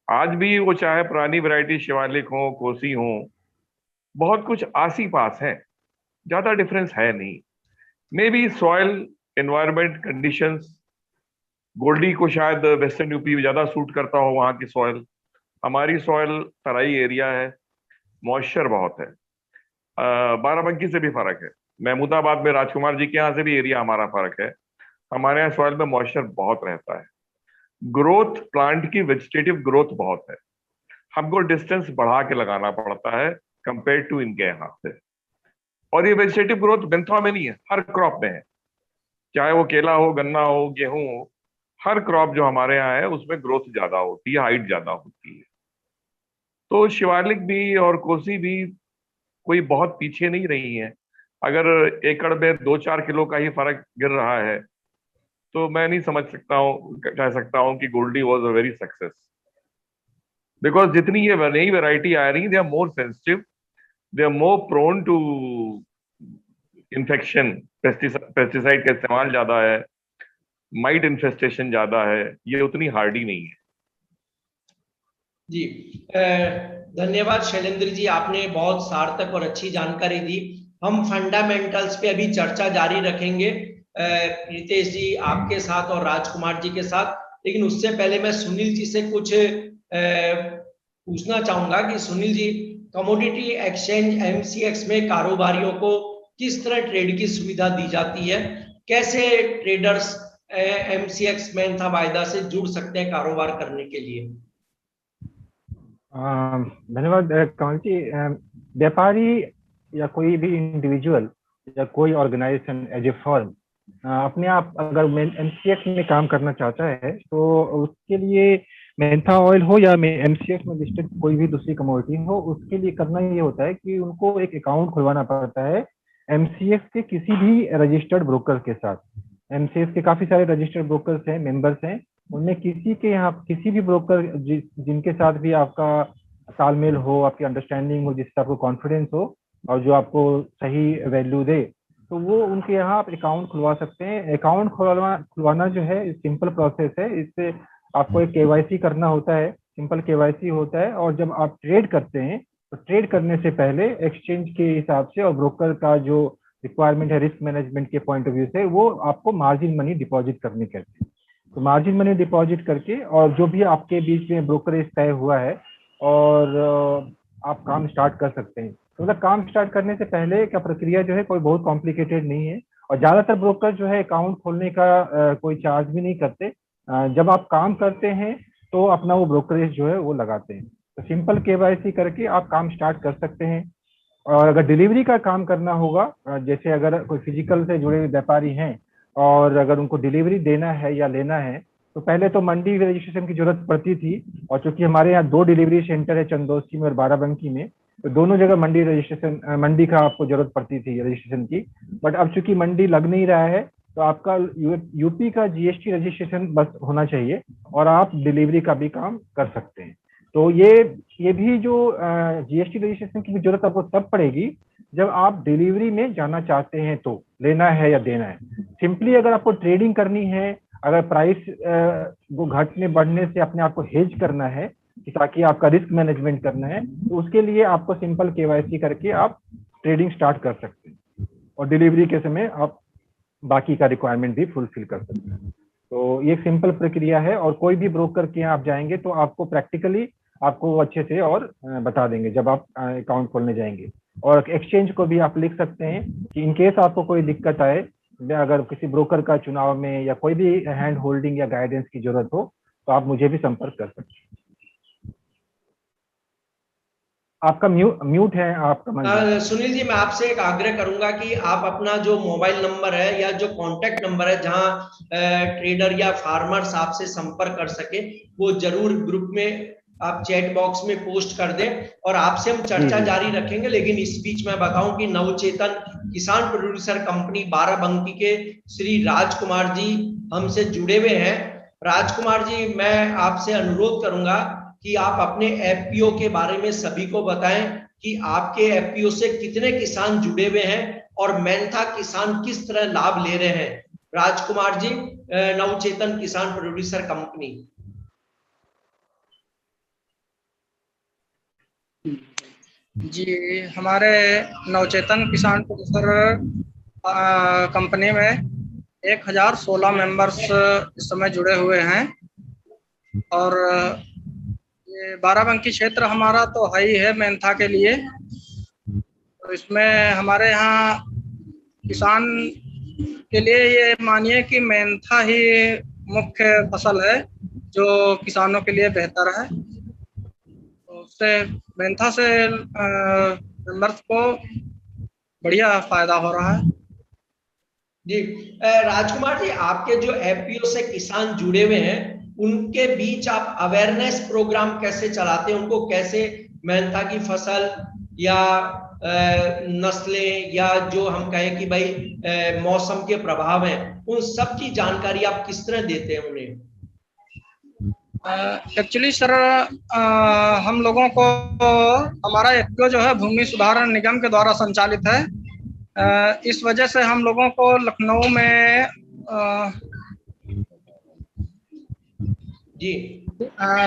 आज भी वो चाहे पुरानी वैरायटी शिवालिक हो, कोसी हो, बहुत कुछ आसी पास है, ज्यादा डिफरेंस है नहीं। Maybe soil environment conditions, Goldie को शायद वेस्टर्न यूपी में ज्यादा सूट करता हो वहाँ की सॉइल, हमारी सॉइल तराई एरिया है, मॉइस्चर बहुत है। बाराबंकी से भी फर्क है, महमूदाबाद में राजकुमार जी के यहाँ से भी एरिया हमारा फर्क है। हमारे यहाँ सॉइल में मॉइस्चर बहुत रहता है, ग्रोथ, प्लांट की वेजिटेटिव ग्रोथ बहुत है, हमको डिस्टेंस बढ़ा के लगाना पड़ता है कंपेयर टू इनके यहाँ से। और ये वेजिटेटिव ग्रोथ मेंथा में नहीं है, हर क्रॉप में है, चाहे वो केला हो, गन्ना हो, गेहूं हो, हर क्रॉप जो हमारे यहाँ है उसमें ग्रोथ ज्यादा होती है, हाइट ज्यादा होती है। तो शिवालिक भी और कोसी भी कोई बहुत पीछे नहीं रही है। अगर एकड़ में 2-4 किलो का ही फर्क गिर रहा है तो मैं नहीं समझ सकता हूँ, कह सकता हूँ कि Goldie was a very success, because जितनी ये नई वेराइटी आ रही, they are more sensitive, they are more prone to infection, pesticide का इस्तेमाल ज्यादा है, माइट इन्फेस्टेशन ज्यादा है, ये उतनी हार्डी नहीं है। जी धन्यवाद शैलेंद्र जी, आपने बहुत सार्थक और अच्छी जानकारी दी। हम फंडामेंटल्स पे अभी चर्चा जारी रखेंगे रितेश जी आपके साथ और राजकुमार जी के साथ, लेकिन उससे पहले मैं सुनील जी से कुछ पूछना चाहूंगा कि Sunil ji, commodity exchange MCX में कारोबारियों को किस तरह ट्रेड की सुविधा दी जाती है, कैसे ट्रेडर्स एमसीएक्स मेंथा वायदा से जुड़ सकते हैं कारोबार करने के लिए? धन्यवाद कमल जी। व्यापारी या कोई भी इंडिविजुअल या कोई ऑर्गेनाइजेशन एज ए फर्म अपने आप अगर एमसीएक्स में काम करना चाहता है तो उसके लिए मेंथा ऑयल हो या एमसीएक्स में लिस्टेड कोई भी दूसरी कमोडिटी हो, उसके लिए करना ये होता है कि उनको एक अकाउंट खुलवाना पड़ता है एमसीएक्स के किसी भी रजिस्टर्ड ब्रोकर के साथ। एमसीएक्स के काफी सारे रजिस्टर्ड ब्रोकर्स हैं, मेंबर्स हैं, उनमें किसी के यहाँ किसी भी ब्रोकर जिनके साथ भी आपका तालमेल हो, आपकी अंडरस्टैंडिंग हो, जिससे आपको कॉन्फिडेंस हो और जो आपको सही वैल्यू दे, तो वो उनके यहाँ आप अकाउंट खुलवा सकते हैं। अकाउंट खुलवाना जो है सिंपल प्रोसेस है, इससे आपको एक केवाईसी करना होता है, सिंपल केवाईसी होता है। और जब आप ट्रेड करते हैं तो ट्रेड करने से पहले एक्सचेंज के हिसाब से और ब्रोकर का जो रिक्वायरमेंट है रिस्क मैनेजमेंट के पॉइंट ऑफ व्यू से, वो आपको मार्जिन मनी डिपॉजिट करनी कहते हैं। तो मार्जिन मनी डिपॉजिट करके और जो भी आपके बीच में ब्रोकरेज तय हुआ है और आप काम स्टार्ट कर सकते हैं। तो मतलब काम स्टार्ट करने से पहले का प्रक्रिया जो है कोई बहुत कॉम्प्लिकेटेड नहीं है, और ज्यादातर ब्रोकर जो है अकाउंट खोलने का कोई चार्ज भी नहीं करते। जब आप काम करते हैं तो अपना वो ब्रोकरेज जो है वो लगाते हैं। तो सिंपल केवाईसी करके आप काम स्टार्ट कर सकते हैं। और अगर डिलीवरी का काम करना होगा, जैसे अगर कोई फिजिकल से जुड़े हुए व्यापारी हैं और अगर उनको डिलीवरी देना है या लेना है, तो पहले तो मंडी रजिस्ट्रेशन की जरूरत पड़ती थी। और चूंकि हमारे यहाँ 2 डिलीवरी सेंटर है, चंदौसी में और बाराबंकी में, तो दोनों जगह मंडी का आपको जरूरत पड़ती थी रजिस्ट्रेशन की। बट अब चूंकि मंडी लग नहीं रहा है तो आपका यूपी का जीएसटी रजिस्ट्रेशन बस होना चाहिए और आप डिलीवरी का भी काम कर सकते हैं। तो ये भी जो जीएसटी रजिस्ट्रेशन की भी जरूरत आपको तब पड़ेगी जब आप डिलीवरी में जाना चाहते हैं, तो लेना है या देना है। सिंपली अगर आपको ट्रेडिंग करनी है, अगर प्राइस वो घटने बढ़ने से अपने आप को हेज करना है कि ताकि आपका रिस्क मैनेजमेंट करना है, तो उसके लिए आपको सिंपल केवाईसी करके आप ट्रेडिंग स्टार्ट कर सकते हैं और डिलीवरी के समय आप बाकी का रिक्वायरमेंट भी फुलफिल कर सकते हैं। तो ये सिंपल प्रक्रिया है और कोई भी ब्रोकर के यहाँ आप जाएंगे तो आपको प्रैक्टिकली आपको अच्छे से और बता देंगे जब आप अकाउंट खोलने जाएंगे। और एक्सचेंज को भी आप लिख सकते हैं कि इनकेस आपको कोई दिक्कत आए, अगर किसी ब्रोकर का चुनाव में या कोई भी हैंड होल्डिंग या गाइडेंस की जरूरत हो, तो आप मुझे भी संपर्क कर सकते हैं। आपका म्यूट है आपका। सुनील जी, मैं आपसे एक आग्रह करूंगा कि आप अपना जो मोबाइल नंबर है या जो कांटेक्ट नंबर है जहां ट्रेडर या फार्मर्स आपसे संपर्क कर सके, वो जरूर ग्रुप में आप चैट बॉक्स में पोस्ट कर दें और आपसे हम चर्चा जारी रखेंगे। लेकिन इस बीच मैं बताऊं कि नवचेतन किसान प्रोड्यूसर कंपनी बाराबंकी के श्री राजकुमार जी हमसे जुड़े हुए हैं। राजकुमार जी, मैं आपसे अनुरोध करूंगा कि आप अपने एफपीओ के बारे में सभी को बताएं कि आपके एफपीओ से कितने किसान जुड़े हुए हैं और मेंथा किसान किस तरह लाभ ले रहे हैं। राजकुमार जी, नवचेतन किसान प्रोड्यूसर कंपनी। जी, हमारे नवचेतन किसान प्रोड्यूसर कंपनी में 1016 मेंबर्स इस समय जुड़े हुए हैं। और ये बाराबंकी क्षेत्र हमारा तो है ही है मेंथा के लिए। तो इसमें हमारे यहाँ किसान के लिए ये मानिए कि मेंथा ही मुख्य फसल है जो किसानों के लिए बेहतर है। तो उससे मेंथा से मेंबर्स को बढ़िया फायदा हो रहा है। जी राजकुमार जी, आपके जो एफपीओ से किसान जुड़े हुए हैं उनके बीच आप अवेयरनेस प्रोग्राम कैसे चलाते हैं? उनको कैसे मेंथा की फसल या नस्लें या जो हम कहें कि भाई मौसम के प्रभाव हैं, उन सब की जानकारी आप किस तरह देते हैं उन्हें? एक्चुअली सर हम लोगों को हमारा एफपीओ जो है भूमि सुधारण निगम के द्वारा संचालित है। इस वजह से हम लोगों को लखनऊ में जी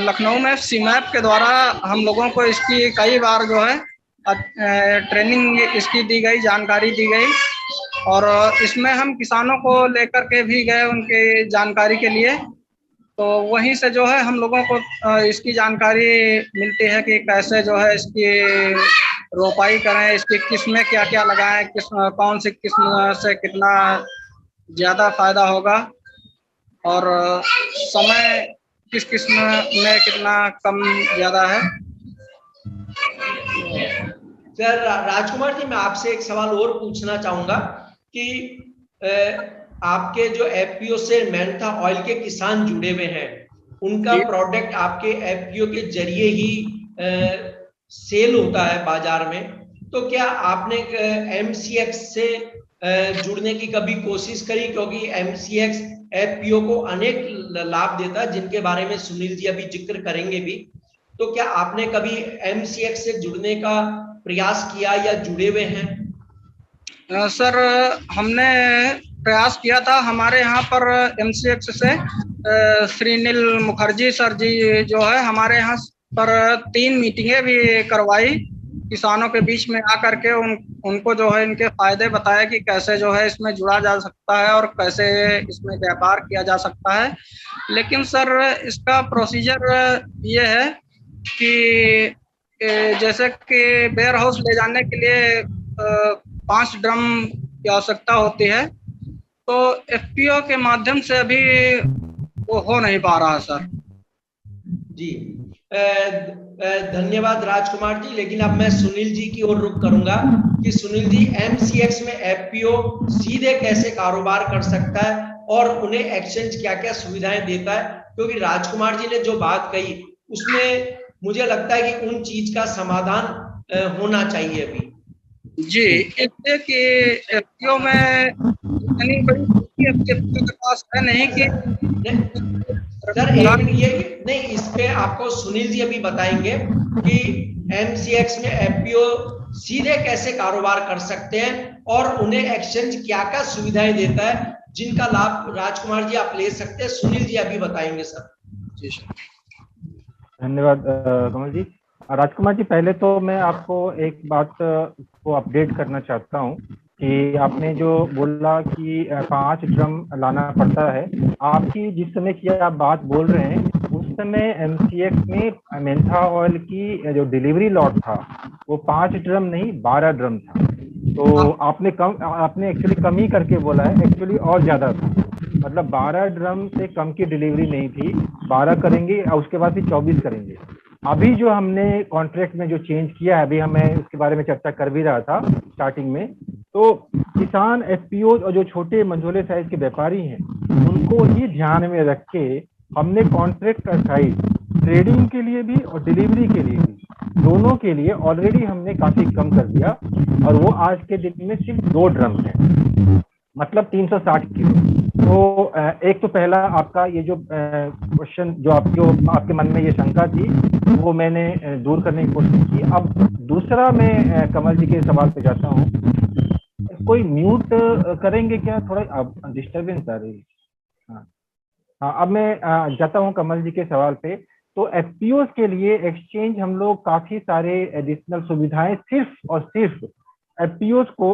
लखनऊ में सीमैप के द्वारा हम लोगों को इसकी कई बार जो है ट्रेनिंग इसकी दी गई, जानकारी दी गई। और इसमें हम किसानों को लेकर के भी गए उनकी जानकारी के लिए। तो वहीं से जो है हम लोगों को इसकी जानकारी मिलती है कि कैसे जो है इसकी रोपाई करें, इसकी किस्में क्या क्या लगाएं, कौन सी किस्म से कितना ज़्यादा फायदा होगा और समय किस किस्म में कितना कम ज़्यादा है। सर राजकुमार जी, मैं आपसे एक सवाल और पूछना चाहूंगा कि आपके जो एफपीओ से मेंथा ऑयल के किसान जुड़े हुए हैं, उनका प्रोडक्ट आपके एफपीओ के जरिए ही सेल होता है बाजार में, तो क्या आपने एमसीएक्स से जुड़ने की कभी कोशिश करी? क्योंकि एमसीएक्स एफपीओ को अनेक लाभ देता है जिनके बारे में सुनील जी अभी जिक्र करेंगे भी। तो क्या आपने कभी एमसीएक्स से जुड़ने का प्रयास किया या जुड़े हुए हैं? सर हमने प्रयास किया था। हमारे यहाँ पर एमसीएक्स से श्री नील मुखर्जी सर जी जो है हमारे यहाँ पर 3 मीटिंगें भी करवाई किसानों के बीच में आकर के उनको जो है इनके फायदे बताए कि कैसे जो है इसमें जुड़ा जा सकता है और कैसे इसमें व्यापार किया जा सकता है। लेकिन सर इसका प्रोसीजर ये है कि जैसे कि वेयर हाउस ले जाने के लिए 5 ड्रम की आवश्यकता होती है, तो एफपीओ के माध्यम से अभी वो हो नहीं पा रहा सर। जी धन्यवाद राजकुमार जी। लेकिन अब मैं सुनील जी की ओर रुख करूंगा कि सुनील जी, एमसीएक्स में एफपीओ सीधे कैसे कारोबार कर सकता है और उन्हें एक्सचेंज क्या क्या सुविधाएं देता है? क्योंकि राजकुमार जी ने जो बात कही उसमें मुझे लगता है कि उन चीज का समाधान होना चाहिए अभी। जी, इसलिए कि एफपीओ में इतनी बड़ी एफपीओ के पास है नहीं कि सर एक ये नहीं, इस पे आपको सुनील जी अभी बताएंगे कि एमसीएक्स में एफपीओ सीधे कैसे कारोबार कर सकते हैं और उन्हें एक्सचेंज क्या क्या सुविधाएं देता है जिनका लाभ राजकुमार जी आप ले सकते हैं। सुनील जी अभी बताएंगे सर। जी सर, धन्यवाद कमल जी। राजकुमार जी, पहले तो मैं आपको एक बात को अपडेट करना चाहता हूं कि आपने जो बोला कि 5 ड्रम लाना पड़ता है, आपकी जिस समय की आप बात बोल रहे हैं उस समय एमसीएक्स में मेंथा ऑयल की जो डिलीवरी लॉट था वो 5 ड्रम नहीं 12 ड्रम था। तो आपने एक्चुअली कम ही करके बोला है, एक्चुअली और ज्यादा था। मतलब 12 ड्रम से कम की डिलीवरी नहीं थी, 12 करेंगे और उसके बाद फिर 24 करेंगे। अभी जो हमने कॉन्ट्रैक्ट में जो चेंज किया है, अभी हमें उसके बारे में चर्चा कर भी रहा था स्टार्टिंग में, तो किसान एफपीओ और जो छोटे मंझोले साइज के व्यापारी हैं उनको ही ध्यान में रख के हमने कॉन्ट्रैक्ट का साइज ट्रेडिंग के लिए भी और डिलीवरी के लिए भी, दोनों के लिए ऑलरेडी हमने काफी कम कर दिया और वो आज के दिन में सिर्फ 2 ड्रम है, मतलब 360 किलो। तो एक तो पहला आपका ये जो क्वेश्चन जो आपके मन में ये शंका थी वो मैंने दूर करने की कोशिश की। अब दूसरा मैं कमल जी के सवाल पे जाता हूँ। कोई म्यूट करेंगे क्या? थोड़ा डिस्टर्बेंस आ रही है। हाँ, अब मैं जाता हूँ कमल जी के सवाल पे। तो एफपीओ के लिए एक्सचेंज हम लोग काफी सारे एडिशनल सुविधाएं सिर्फ और सिर्फ एफपीओ को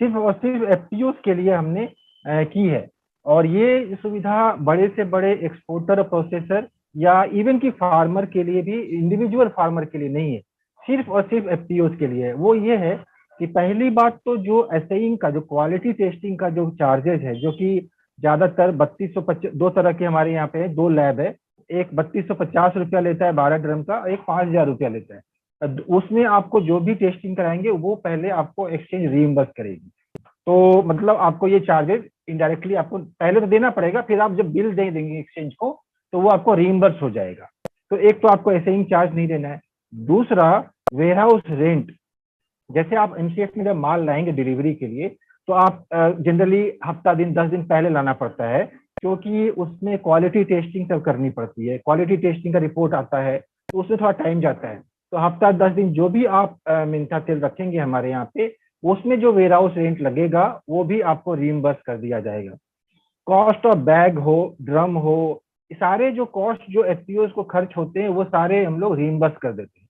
सिर्फ और सिर्फ एफपीओ के लिए हमने की है। और ये सुविधा बड़े से बड़े एक्सपोर्टर प्रोसेसर या इवन की फार्मर के लिए भी, इंडिविजुअल फार्मर के लिए नहीं है, सिर्फ और सिर्फ एफपीओ के लिए है। वो ये है कि पहली बात तो जो असेइंग का, जो क्वालिटी टेस्टिंग का जो चार्जेज है, जो कि ज्यादातर 3250, दो तरह के हमारे यहाँ पे 2 लैब है, एक 3250 रुपया लेता है 12 ड्रम का, एक 5000 रुपया लेता है। उसमें आपको जो भी टेस्टिंग कराएंगे वो पहले आपको एक्सचेंज रीइंबर्स करेगी। तो मतलब आपको ये चार्जेस इनडायरेक्टली आपको पहले तो देना पड़ेगा, फिर आप जब बिल दे देंगे एक्सचेंज को तो वो आपको रीइंबर्स हो जाएगा। तो एक तो आपको ऐसे ही चार्ज नहीं देना है। दूसरा, वेयर हाउस रेंट, जैसे आप एमसीएक्स में जब माल लाएंगे डिलीवरी के लिए तो आप जनरली हफ्ता दिन 10 दिन पहले लाना पड़ता है, क्योंकि उसमें क्वालिटी टेस्टिंग सब करनी पड़ती है, क्वालिटी टेस्टिंग का रिपोर्ट आता है, तो उसमें थोड़ा टाइम जाता है। तो हफ्ता 10 दिन जो भी आप मेंथा तेल रखेंगे हमारे यहाँ पे, उसमें जो वेयर हाउस रेंट लगेगा वो भी आपको रीइंबर्स कर दिया जाएगा। कॉस्ट ऑफ बैग हो, ड्रम हो, सारे जो कॉस्ट जो एफपीओ को खर्च होते हैं वो सारे हम लोग रीइंबर्स कर देते हैं।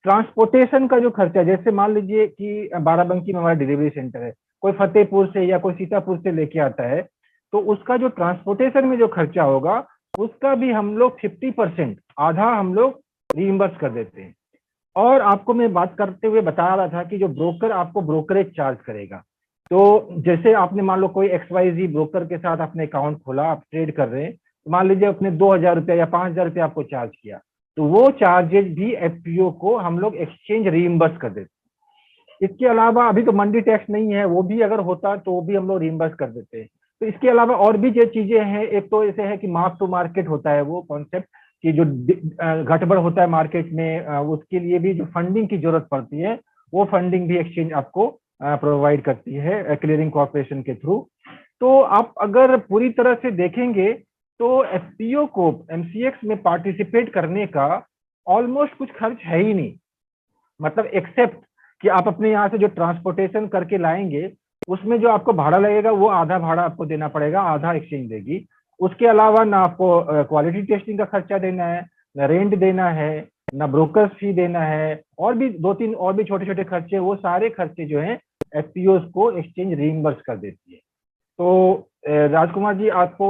ट्रांसपोर्टेशन का जो खर्चा, जैसे मान लीजिए कि बाराबंकी में हमारा डिलीवरी सेंटर है, कोई फतेहपुर से या कोई सीतापुर से लेके आता है, तो उसका जो ट्रांसपोर्टेशन में जो खर्चा होगा उसका भी हम लोग 50%, आधा हम लोग रीइंबर्स कर देते हैं। और आपको मैं बात करते हुए बता रहा था कि जो ब्रोकर आपको ब्रोकरेज चार्ज करेगा, तो जैसे आपने मान लो कोई XYZ ब्रोकर के साथ आपने अकाउंट खोला, आप ट्रेड कर रहे हैं, तो मान लीजिए अपने 2000 रुपया या 5000 रुपया आपको चार्ज किया, तो वो चार्जेज भी एफपीओ को हम लोग एक्सचेंज रीइंबर्स कर देते। इसके अलावा अभी तो मंडी टैक्स नहीं है, वो भी अगर होता तो वो भी हम लोग रीइंबर्स कर देते हैं। तो इसके अलावा और भी जो चीजें हैं, एक तो ऐसे है कि मार्क टू मार्केट होता है वो कॉन्सेप्ट, कि जो घटबड़ होता है मार्केट में, उसके लिए भी जो फंडिंग की जरूरत पड़ती है, वो फंडिंग भी एक्सचेंज आपको प्रोवाइड करती है क्लियरिंग कॉर्पोरेशन के थ्रू। तो आप अगर पूरी तरह से देखेंगे तो एफपीओ को एमसीएक्स में पार्टिसिपेट करने का ऑलमोस्ट कुछ खर्च है ही नहीं, मतलब एक्सेप्ट कि आप अपने यहाँ से जो ट्रांसपोर्टेशन करके लाएंगे उसमें जो आपको भाड़ा लगेगा वो आधा भाड़ा आपको देना पड़ेगा, आधा एक्सचेंज देगी। उसके अलावा ना आपको क्वालिटी टेस्टिंग का खर्चा देना है, ना रेंट देना है, ना ब्रोकर्स फी देना है, और भी 2-3 और भी छोटे छोटे खर्चे, वो सारे खर्चे जो हैं एफपीओ को एक्सचेंज रीइंबर्स कर देती है। तो राजकुमार जी, आपको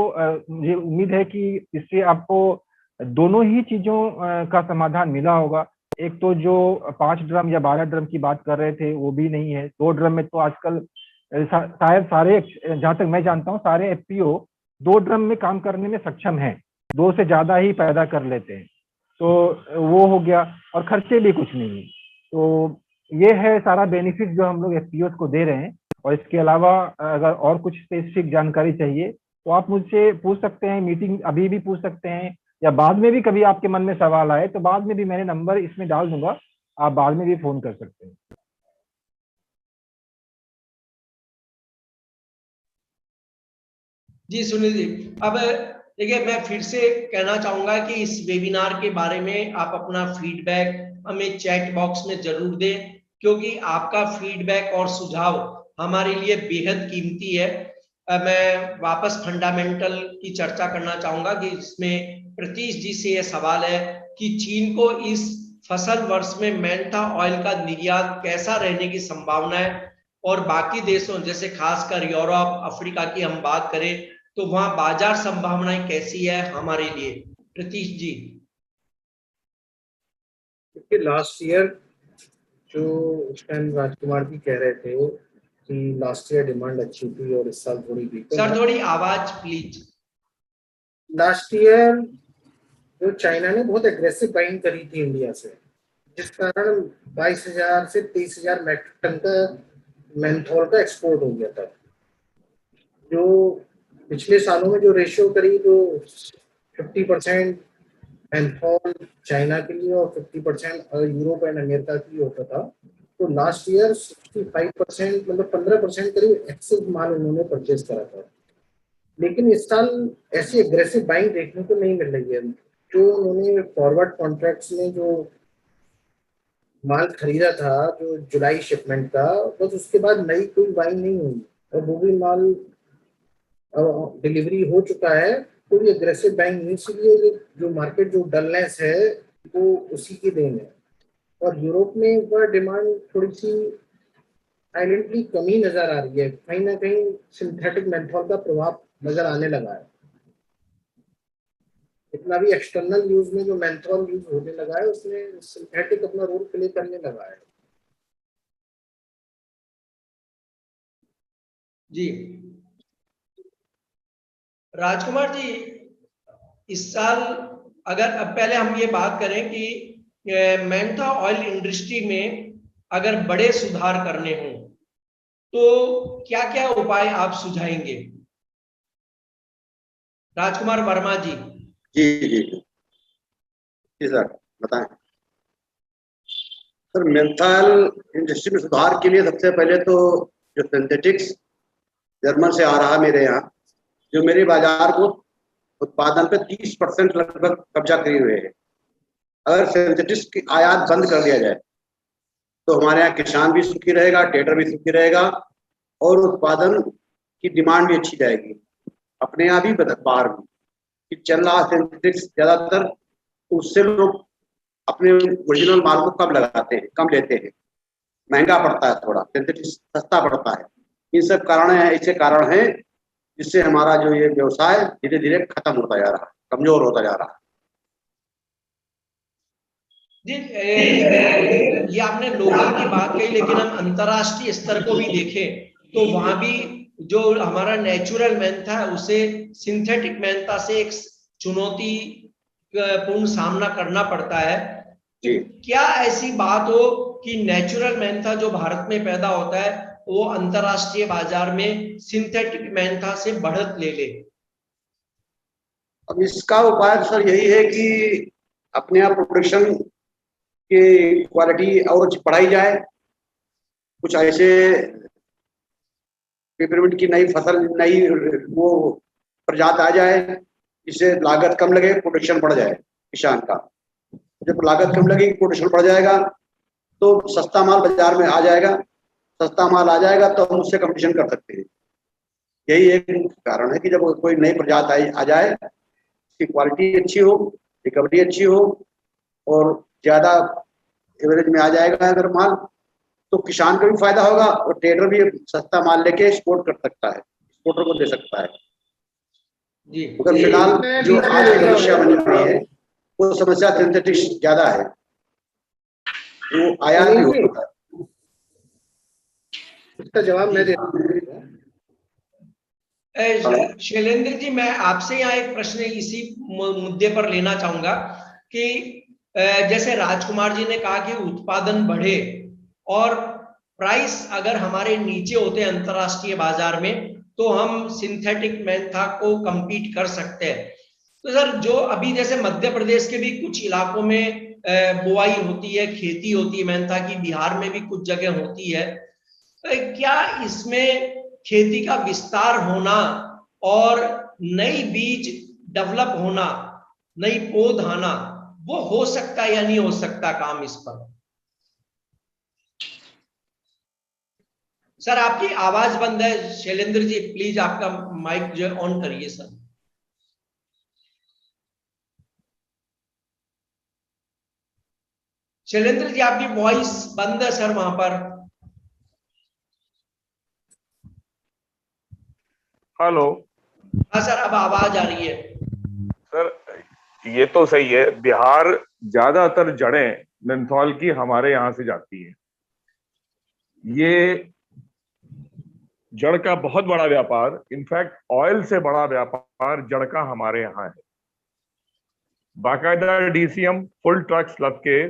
मुझे उम्मीद है कि इससे आपको दोनों ही चीजों का समाधान मिला होगा। एक तो जो 5 ड्रम या 12 ड्रम की बात कर रहे थे वो भी नहीं है, 2 ड्रम में तो आजकल शायद सारे, जहां तक मैं जानता हूँ, सारे एफपीओ 2 ड्रम में काम करने में सक्षम है, 2 से ज्यादा ही पैदा कर लेते हैं। तो वो हो गया, और खर्चे भी कुछ नहीं है। तो ये है सारा बेनिफिट जो हम लोग एफपीओ को दे रहे हैं। और इसके अलावा अगर और कुछ स्पेसिफिक जानकारी चाहिए तो आप मुझसे पूछ सकते हैं, मीटिंग अभी भी पूछ सकते हैं, या बाद में भी कभी आपके मन में सवाल आए तो बाद में भी मैंने नंबर इसमें डाल दूंगा, आप बाद में भी फोन कर सकते हैं। जी सुनील जी, अब देखिए मैं फिर से कहना चाहूंगा कि इस वेबिनार के बारे में आप अपना फीडबैक हमें चैट बॉक्स में जरूर दें, क्योंकि आपका फीडबैक और सुझाव हमारे लिए बेहद कीमती है। मैं वापस फंडामेंटल की चर्चा करना चाहूंगा कि इसमें प्रतीश जी से यह सवाल है कि चीन को इस फसल वर्ष में मेंथा ऑयल का निर्यात कैसा रहने की संभावना है, और बाकी देशों जैसे खासकर यूरोप, अफ्रीका की हम बात करें तो वहां बाजार संभावनाएं कैसी है हमारे लिए? प्रतीश जी। क्योंकि लास्ट ईयर जो उस टाइम राजकुमार जी कह रहे थे कि लास्ट ईयर डिमांड अच्छी थी और इस साल थोड़ी वीक है। सर थोड़ी आवाज प्लीज। लास्ट ईयर जो चाइना ने बहुत एग्रेसिव बाइंग करी थी इंडिया से, जिस कारण 22,000 से 23,000 मैट्रिक टन का मेंथोल का एक्सपोर्ट हो गया था। जो पिछले सालों में जो रेशियो करीब 50% मेंथोल चाइना के लिए और 50% यूरोप एंड अमेरिका के लिए होता था, तो लास्ट ईयर 65% मतलब 15% करीब एक्सेस माल उन्होंने परचेज करा था। लेकिन इस साल ऐसी एग्रेसिव बाइंग देखने को नहीं मिल रही है। जो उन्होंने फॉरवर्ड कॉन्ट्रैक्ट्स में जो माल खरीदा था जो जुलाई शिपमेंट का, बस उसके बाद नई कोई बाइंग नहीं हुई और वो भी माल डिलीवरी हो चुका है, कोई एग्रेसिव बाइंग नहीं। इसलिए जो मार्केट जो डलनेस है वो उसी की देन है। और यूरोप में वह डिमांड थोड़ी सी साइलेंटली कमी नजर आ रही है, कहीं ना कहीं सिंथेटिक मेंथॉल का प्रभाव नजर आने लगा है। इतना भी एक्सटर्नल यूज में जो मेंथॉल यूज होने लगा है उसमें सिंथेटिक अपना रोल प्ले करने लगा है। जी राजकुमार जी, इस साल अगर अब पहले हम ये बात करें कि मेंथा ऑयल इंडस्ट्री में अगर बड़े सुधार करने हों तो क्या क्या उपाय आप सुझाएंगे? राजकुमार वर्मा जी। जी जी जी जी सर, बताएं। सर, मेंथल इंडस्ट्री में सुधार के लिए सबसे पहले तो जो सिंथेटिक्स जर्मन से आ रहा मेरे यहाँ, जो मेरे बाजार को उत्पादन पे 30% लगभग कब्जा किए हुए है। अगर सिंथेटिक्स की आयात बंद कर दिया जाए तो हमारे यहाँ किसान भी सुखी रहेगा, ट्रेडर भी सुखी रहेगा और उत्पादन की डिमांड भी अच्छी जाएगी अपने यहाँ भी बाहर भी। कि चल रहा सिंथेटिक्स ज्यादातर, तो उससे लोग अपने ओरिजिनल माल को कम लगाते हैं, कम लेते हैं, महंगा पड़ता है, थोड़ा सिंथेटिक्स सस्ता पड़ता है। इन सब कारण है, ऐसे कारण है जिससे हमारा जो ये व्यवसाय धीरे धीरे खत्म होता जा रहा है, कमजोर होता जा रहा है। जी ये आपने लोकल की बात कही, लेकिन हम अंतर्राष्ट्रीय स्तर को भी देखें तो वहां भी जो हमारा नेचुरल मेंथा है उसे सिंथेटिक मेंथा से एक चुनौती पूर्ण सामना करना पड़ता है। जी। क्या ऐसी बात हो कि नेचुरल मेंथा जो भारत में पैदा होता है वो अंतर्राष्ट्रीय बाजार में सिंथेटिक मेंथा से बढ़त ले ले? अब इसका उपाय सर यही है कि अपने आप प्रोडक्शन की क्वालिटी और बढ़ाई जाए, कुछ ऐसे पेपरमिंट की नई फसल, नई वो प्रजात आ जाए जिससे लागत कम लगे, प्रोडक्शन बढ़ जाए किसान का। जब लागत कम लगेगी, प्रोडक्शन बढ़ जाएगा तो सस्ता माल बाजार में आ जाएगा। सस्ता माल आ जाएगा तो हम उससे कंपटीशन कर सकते हैं। यही एक कारण है कि जब कोई नई प्रजात आ जाए, उसकी क्वालिटी अच्छी हो, रिकवरी अच्छी हो और ज्यादा एवरेज में आ जाएगा अगर माल, तो किसान को भी फायदा होगा और ट्रेडर भी सस्ता माल लेके एक्सपोर्ट कर सकता है, एक्सपोर्टर को दे सकता है। जी मगर फिलहाल जो आज की समस्या बनी हुई है वो समस्या सिंथेटिक्स ज्यादा है, वो आयात भी होता है। इसका जवाब मैं दे शैलेंद्र जी, मैं आपसे यहाँ एक प्रश्न इसी मुद्दे पर लेना चाहूंगा कि जैसे राजकुमार जी ने कहा कि उत्पादन बढ़े और प्राइस अगर हमारे नीचे होते हैं अंतरराष्ट्रीय बाजार में तो हम सिंथेटिक मेंथा को compete कर सकते हैं। तो सर, जो अभी जैसे मध्य प्रदेश के भी कुछ इलाकों में बुआई होती है, खेती होती है मेंथा की, बिहार में भी कुछ जगह होती है, क्या इसमें खेती का विस्तार होना और नई बीज डेवलप होना, नई पौध आना, वो हो सकता है या नहीं हो सकता काम इस पर? सर, आपकी आवाज बंद है शैलेंद्र जी, प्लीज आपका माइक जो ऑन करिए सर। शैलेंद्र जी, आपकी वॉइस बंद है सर वहां पर। हेलो। हाँ सर, अब आवाज आ रही है। सर, ये तो सही है, बिहार ज्यादातर जड़ें मेंथॉल की हमारे यहाँ से जाती है। ये जड़ का बहुत बड़ा व्यापार, इनफैक्ट ऑयल से बड़ा व्यापार जड़ का हमारे यहाँ है। बाकायदा डीसीएम फुल ट्रक्स लद के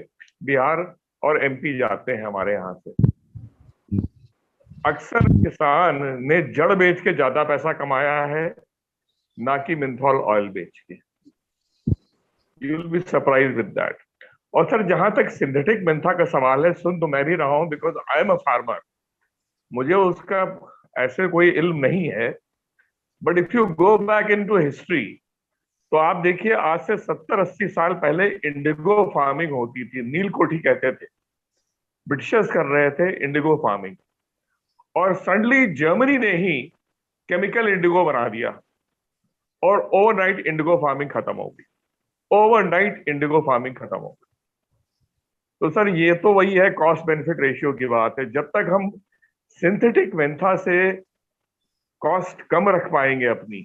बिहार और एमपी जाते हैं हमारे यहाँ से। अक्सर किसान ने जड़ बेच के ज्यादा पैसा कमाया है, ना कि मेंथॉल ऑयल बेच के। You will be surprised with that. और सर, जहां तक सिंथेटिक मेंथा का सवाल है, सुन तो मैं भी रहा हूं, because I am a farmer, मुझे उसका ऐसे कोई इल्म नहीं है। But if you go back into history तो आप देखिए, आज से 70-80 साल पहले इंडिगो फार्मिंग होती थी, नील कोठी कहते थे। ब्रिटिशर्स कर रहे थे इंडिगो फार्मिंग और सडनली जर्मनी ने ही केमिकल इंडिगो बना दिया और ओवरनाइट इंडिगो फार्मिंग खत्म हो गई। ओवरनाइट इंडिगो फार्मिंग खत्म हो गई। तो सर, ये तो वही है, कॉस्ट बेनिफिट रेशियो की बात है। जब तक हम सिंथेटिक मेंथा से कॉस्ट कम रख पाएंगे अपनी,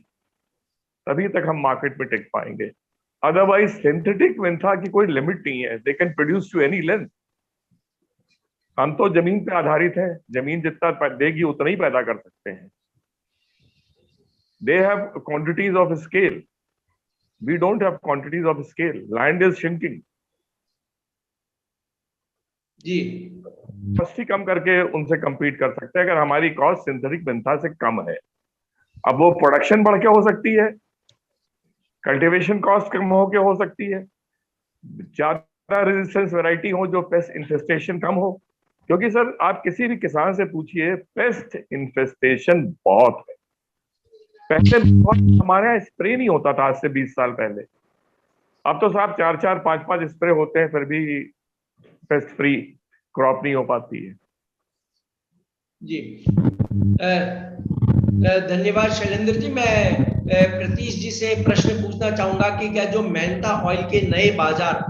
तभी तक हम मार्केट में टिक पाएंगे। अदरवाइज सिंथेटिक मेंथा की कोई लिमिट नहीं है, they can produce to any length. हम तो जमीन पे आधारित हैं, जमीन जितना देगी उतना ही पैदा कर सकते हैं। They have quantities of scale, we don't have quantities of scale, land is shrinking. जी कॉस्ट ही कम करके उनसे compete कर सकते हैं अगर हमारी कॉस्ट सिंथेटिक मेंथा से कम है। अब वो प्रोडक्शन बढ़ के हो सकती है, कल्टीवेशन कॉस्ट कम होके हो सकती है, ज्यादा रेजिस्टेंस वैरायटी हो जो पेस्ट इन्फेस्टेशन कम हो, क्योंकि सर आप किसी भी किसान से पूछिए पेस्ट इन्फेस्टेशन बहुत है। पहले हमारे यहाँ स्प्रे नहीं होता था, आज से 20 साल पहले। अब तो साहब 4-4, 5-5 स्प्रे होते हैं, फिर भी पेस्ट फ्री क्रॉप नहीं हो पाती है। जी धन्यवाद शैलेंद्र जी। मैं प्रतीश जी से प्रश्न पूछना चाहूंगा कि क्या जो मेंथा ऑयल के नए बाजार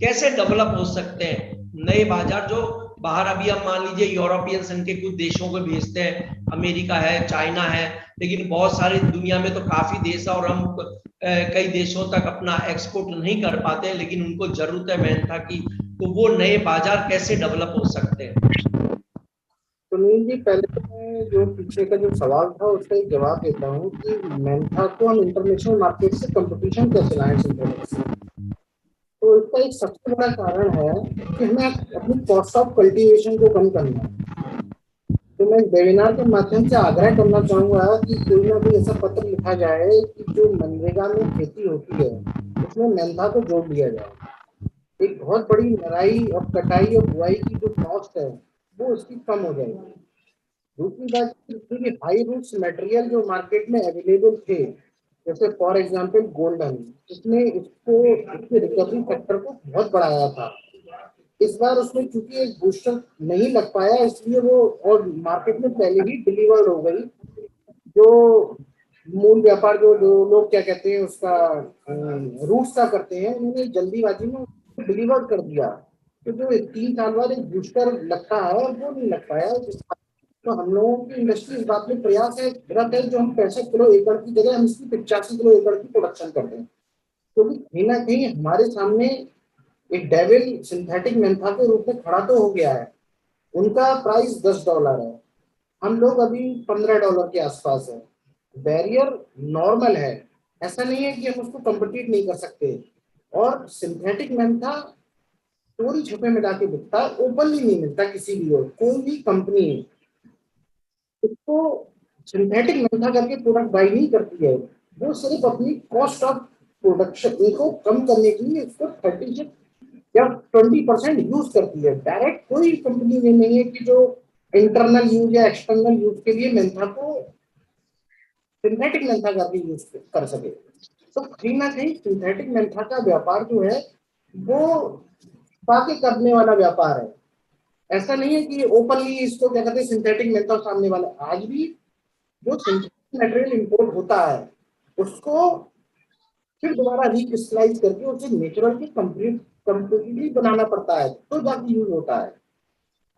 कैसे डेवलप हो सकते हैं? नए बाजार जो बाहर, अभी हम मान लीजिए यूरोपियन संघ के कुछ देशों को भेजते हैं, अमेरिका है, चाइना है, लेकिन बहुत सारी दुनिया में तो काफी देश है और हम कई देशों तक अपना एक्सपोर्ट नहीं कर पाते, लेकिन उनको जरूरत है मेंथा की, तो वो नए बाजार कैसे डेवलप हो सकते हैं? सुनील जी, पहले तो मैं जो पीछे का जो सवाल था उसका एक जवाब देता हूँ कि मेंथा को हम इंटरनेशनल मार्केट से कंपटीशन कैसे लाएं सिंथेटिक से। तो इसका एक सबसे बड़ा कारण है कि हमें अपनी कॉस्ट ऑफ कल्टीवेशन को कम करना है। तो मैं वेबिनार के माध्यम से आग्रह करना चाहूंगा कि कोई ना कोई ऐसा पत्र लिखा जाए कि जो मनरेगा में खेती होती है उसमें मेंथा को जोड़ दिया जाए। एक बहुत बड़ी निराई और कटाई और बुआई की जो कॉस्ट है वो उसकी कम हो जाएगी। दूसरी बात, क्योंकि हाई रूट्स मटेरियल जो मार्केट में अवेलेबल थे, जैसे फॉर एग्जांपल गोल्डन, जिसने इसको इसके रिकवरी फैक्टर को बहुत बढ़ाया था। इस बार उसमें चूंकि एक बूस्टर नहीं लग पाया, इसलिए वो और मार्केट में पहले ही डिलीवर्ड हो गई। जो मूल व्यापार जो लोग क्या कहते हैं उसका रूट्स का करते हैं, उन्होंने जल्दीबाजी में डिलीवर्ड कर दिया। तो जो 3 साल बाद एक बूस्टर लगता है वो नहीं लग पाया। तो हम लोगों की इंडस्ट्री इस बात में प्रयास है रत है जो हम 65 किलो एकड़ की जगह हम इसकी 85 किलो एकड़ की प्रोडक्शन कर दें, क्योंकि कहीं ना कहीं हमारे सामने एक डेविल सिंथेटिक मेंथा के रूप में खड़ा तो हो गया है। उनका प्राइस $10 है, हम लोग अभी $15 के आसपास है। बैरियर नॉर्मल है, ऐसा नहीं है कि हम उसको कम्पिटिट नहीं कर सकते। और सिंथेटिक मेंथा चोरी छुपे में जाके बिकता है, ओपनली नहीं मिलता किसी भी और कोई भी कंपनी उसको सिंथेटिक मेंथा करके प्रोडक्ट बाई नहीं करती है। वो सिर्फ अपनी कॉस्ट ऑफ प्रोडक्शन को कम करने के लिए उसको 30 या 20% यूज करती है। डायरेक्ट कोई कंपनी में नहीं है कि जो इंटरनल यूज या एक्सटर्नल यूज के लिए मेंथा को सिंथेटिक मेंथा करके यूज कर सके। तो कहीं ना कहीं सिंथेटिक मेंथा का व्यापार जो है वो बाकी करने वाला व्यापार है। ऐसा नहीं है कि ओपनली इसको क्या कहते हैं सिंथेटिक मेंथा सामने वाला। आज भी जो सिंथेटिक मटेरियल इंपोर्ट होता है उसको फिर दोबारा रिक्रिस्टलाइज करके उसे नेचुरल की कंप्लीटली बनाना पड़ता है, तो जाके यूज होता है।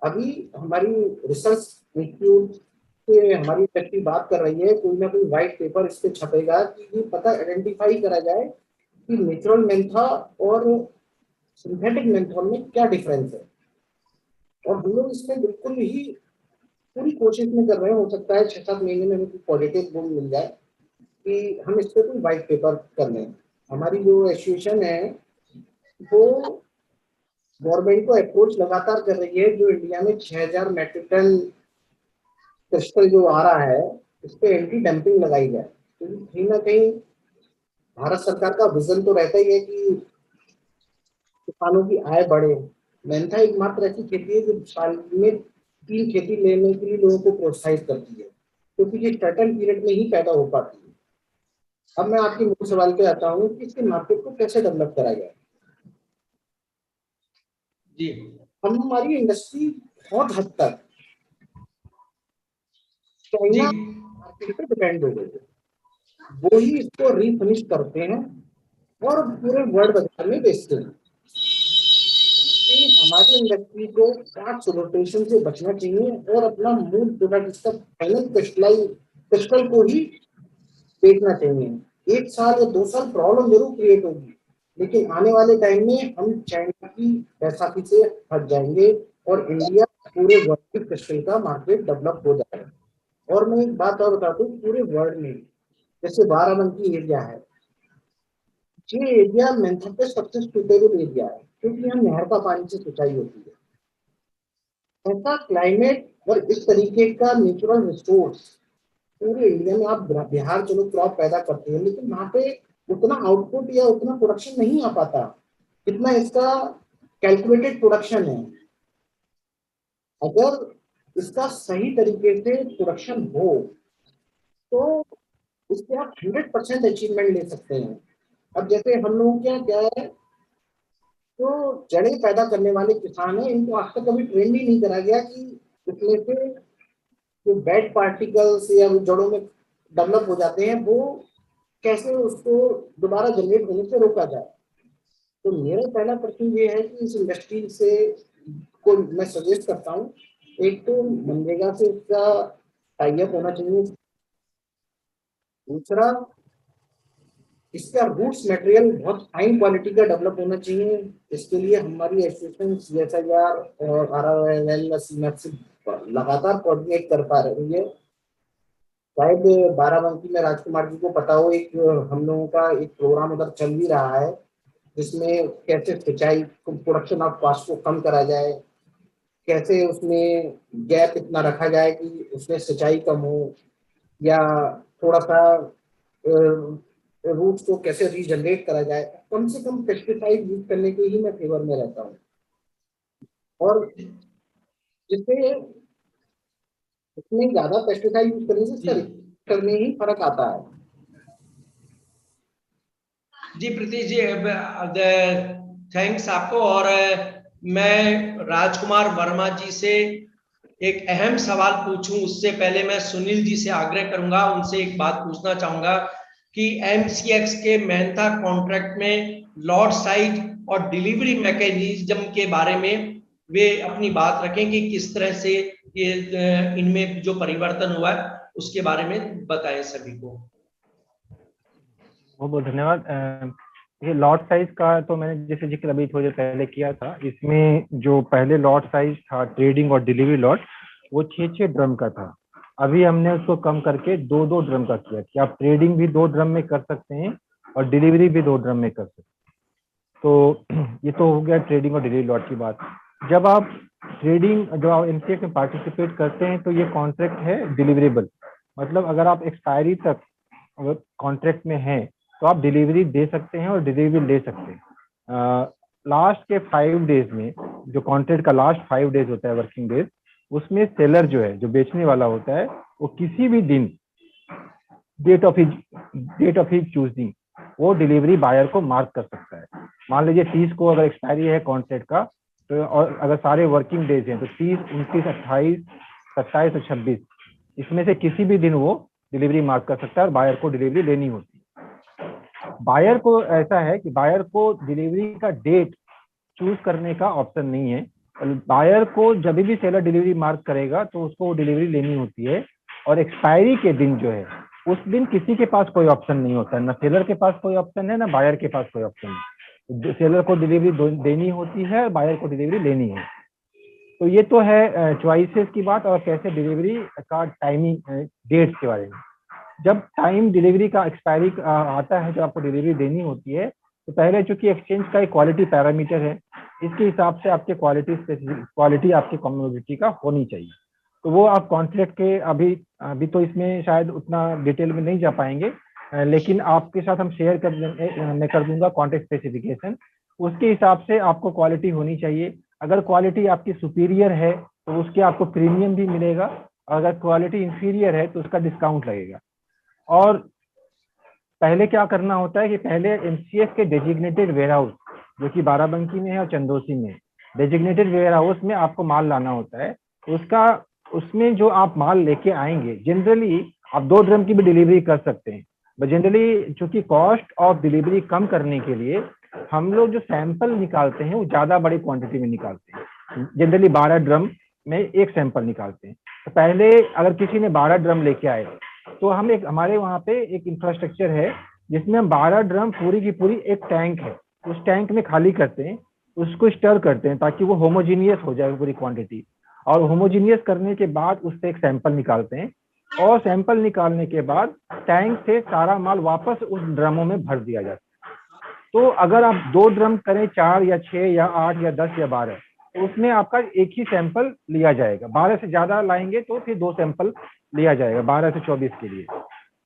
अभी हमारी रिसर्च इंस्टीट्यूट से हमारी इंडस्ट्री बात कर रही है, कोई ना कोई व्हाइट पेपर इस पे छपेगा कि ये पता आइडेंटिफाई करा जाए कि नेचुरल मेंथा और सिंथेटिक मेंथॉल में क्या डिफरेंस है। और हम लोग इसमें बिल्कुल ही पूरी कोशिश में कर रहे हैं। हो सकता है 6-7 महीने में हमें पॉजिटिव बोल मिल जाए कि हम इस पर कोई व्हाइट पेपर कर लें। हमारी जो एसोसिएशन है वो गवर्नमेंट को अप्रोच लगातार कर रही है, जो इंडिया में 6000 मेट्रिक टन क्रिस्टल जो आ रहा है इस पे एंटी डंपिंग लगाई जाए। क्योंकि कहीं ना कहीं भारत सरकार का विजन तो रहता ही है कि किसानों की आय बढ़े। मेंथा एकमात्र ऐसी खेती है जो साल में 3 खेती लेने के लिए लोगों को प्रोत्साहित करती है, क्योंकि ये सर्टेन पीरियड में ही पैदा हो पाती है। अब मैं आपके मूल सवाल पे आता हूँ कि इसके मार्केट को कैसे डेवलप करा जाए। जी हमारी इंडस्ट्री बहुत हद तक जी चाइना मार्केट पे डिपेंड हो गई है। वो ही इसको रीफिनिश करते हैं और पूरे वर्ल्ड बाजार में बेचते हैं। कि हमारी इंडस्ट्री को टैक्स रोटेशन से बचना चाहिए और अपना मूल प्रोडक्ट इसका फाइनल क्रिस्टल को ही बेचना चाहिए। 1 साल या 2 साल प्रॉब्लम जरूर क्रिएट होगी, लेकिन आने वाले टाइम में हम चाइना की बैसाखी से हट जाएंगे और इंडिया पूरे वर्ल्ड में क्रिस्टल का मार्केट डेवलप हो जाएगा। और मैं एक बात और बता दूं, पूरे वर्ल्ड में जैसे बाराबंकी एरिया है, ये एरिया मेंथा पे सबसे सुटेबल एरिया है क्योंकि यहाँ नहर का पानी से सिंचाई होती है। ऐसा क्लाइमेट और इस तरीके का नेचुरल रिसोर्स पूरे इंडिया में, आप बिहार चलो क्रॉप पैदा करते हैं, लेकिन वहां पे उतना आउटपुट या उतना प्रोडक्शन नहीं आ पाता जितना इसका कैलकुलेटेड प्रोडक्शन है। अगर इसका सही तरीके से प्रोडक्शन हो तो इससे आप 100% अचीवमेंट ले सकते हैं। अब जैसे हम लोगों के यहाँ क्या है, तो जड़ें पैदा करने वाले किसान हैं, इनको आज तक कभी ट्रेन ही नहीं करा गया कि इसमें से जो बैड पार्टिकल्स या जड़ों में डेवलप हो जाते हैं वो कैसे उसको दोबारा जनरेट होने से रोका जाए। तो मेरा पहला प्रश्न ये है कि इस इंडस्ट्री से को मैं सजेस्ट करता हूँ, एक तो मनरेगा से इसका टाई अप होना चाहिए, दूसरा इसका रूट्स मटेरियल बहुत फाइन क्वालिटी का डेवलप होना चाहिए। इसके लिए हमारी एसोसिएशन CSIR और RIL से लगातार कोऑर्डिनेट कर पा रही है। शायद बाराबंकी में राजकुमार जी को पता हो, एक हम लोगों का एक प्रोग्राम उधर चल भी रहा है जिसमें कैसे सिंचाई प्रोडक्शन ऑफ कॉस्ट को कम करा जाए, कैसे उसमें गैप इतना रखा जाए कि उसमें सिंचाई कम हो, या थोड़ा सा रूट्स को कैसे रीजनरेट करा जाए। कम से कम पेस्टिसाइड यूज करने के ही मैं फेवर में रहता हूँ, और जिससे उसमें ज्यादा पेस्टिसाइड यूज करने से करने ही फर्क आता है। जी प्रीतीश जी, थैंक्स आपको। और मैं राजकुमार वर्मा जी से एक अहम सवाल पूछूं उससे पहले मैं सुनील जी से आग्रह करूंगा, उनसे एक बात पूछना चाहूंगा कि MCX के मेंथा कॉन्ट्रैक्ट में लॉट साइज और डिलीवरी मैकेनिज्म के बारे में वे अपनी बात रखें कि किस तरह से ये इनमें जो परिवर्तन हुआ है उसके बारे में बताएं सभी को। बहुत बहुत धन्यवाद। ये लॉट साइज का तो मैंने जैसे जिक्र अभी थोड़ी देर पहले किया था, इसमें जो पहले लॉट साइज था ट्रेडिंग और डिलीवरी लॉट, वो 6 ड्रम का था। अभी हमने उसको कम करके 2 ड्रम का किया कि आप ट्रेडिंग भी 2 ड्रम में कर सकते हैं और डिलीवरी भी 2 ड्रम में कर सकते हैं। तो ये तो हो गया ट्रेडिंग और डिलीवरी लॉट की बात। जब आप ट्रेडिंग जो आप MCX में पार्टिसिपेट करते हैं तो ये कॉन्ट्रैक्ट है डिलीवरेबल, मतलब अगर आप एक्सपायरी तक अगर कॉन्ट्रैक्ट में हैं तो आप डिलीवरी दे सकते हैं और डिलीवरी ले सकते हैं। लास्ट के 5 डेज में, जो कॉन्ट्रैक्ट का लास्ट 5 डेज होता है वर्किंग डेज, उसमें सेलर जो है, जो बेचने वाला होता है, वो किसी भी दिन डेट ऑफ हिज चूजिंग वो डिलीवरी बायर को मार्क कर सकता है। मान लीजिए 30 को अगर एक्सपायरी है कॉन्ट्रैक्ट का, तो और अगर सारे वर्किंग डेज हैं तो 30, 29, 28, 27 और 26 इसमें से किसी भी दिन वो डिलीवरी मार्क कर सकता है और बायर को डिलीवरी लेनी होती है। बायर को ऐसा है कि बायर को डिलीवरी का डेट चूज करने का ऑप्शन नहीं है। बायर को जब भी सेलर डिलीवरी मार्क करेगा तो उसको डिलीवरी लेनी होती है, और एक्सपायरी के दिन जो है उस दिन किसी के पास कोई ऑप्शन नहीं होता है, ना सेलर के पास कोई ऑप्शन है ना बायर के पास कोई ऑप्शन है। सेलर को डिलीवरी देनी होती है और बायर को डिलीवरी लेनी है। तो ये तो है चॉइसेस की बात और कैसे डिलीवरी का टाइमिंग डेट्स के बारे में। जब टाइम डिलीवरी का एक्सपायरी आता है, जब आपको डिलीवरी देनी होती है, तो पहले चूंकि एक्सचेंज का एक क्वालिटी पैरामीटर है, इसके हिसाब से आपके क्वालिटी आपकी कमोडिटी का होनी चाहिए। तो वो आप कॉन्ट्रैक्ट के अभी तो इसमें शायद उतना डिटेल में नहीं जा पाएंगे, लेकिन आपके साथ हम शेयर कर दूंगा कॉन्ट्रैक्ट स्पेसिफिकेशन। उसके हिसाब से आपको क्वालिटी होनी चाहिए। अगर क्वालिटी आपकी सुपीरियर है तो उसके आपको प्रीमियम भी मिलेगा, अगर क्वालिटी इंफीरियर है तो उसका डिस्काउंट लगेगा। और पहले क्या करना होता है कि पहले MCX के डेजिग्नेटेड वेयरहाउस, जो कि बाराबंकी में है और चंदोसी में, डेजिग्नेटेड वेयरहाउस में आपको माल लाना होता है। उसमें जो आप माल लेके आएंगे, जनरली आप 2 ड्रम की भी डिलीवरी कर सकते हैं, बट जनरली चूंकि कॉस्ट ऑफ डिलीवरी कम करने के लिए हम लोग जो सैंपल निकालते हैं वो ज्यादा बड़ी क्वांटिटी में निकालते हैं, जनरली 12 ड्रम में एक सैंपल निकालते हैं। तो पहले अगर किसी ने 12 ड्रम लेके आए तो हम एक, हमारे वहाँ पे एक इंफ्रास्ट्रक्चर है जिसमें हम 12 ड्रम पूरी की पूरी एक टैंक है, उस टैंक में खाली करते हैं, उसको स्टर करते हैं ताकि वो होमोजीनियस हो जाए पूरी क्वांटिटी, और होमोजीनियस करने के बाद उससे एक सैंपल निकालते हैं, और सैंपल निकालने के बाद टैंक से सारा माल वापस उस ड्रमों में भर दिया जाता है। तो अगर आप 2 ड्रम करें, 4 या 6 या 8 या 10 या 12, तो उसमें आपका एक ही सैंपल लिया जाएगा। 12 से ज्यादा लाएंगे तो फिर 2 सैंपल लिया जाएगा 12 से 24 के लिए।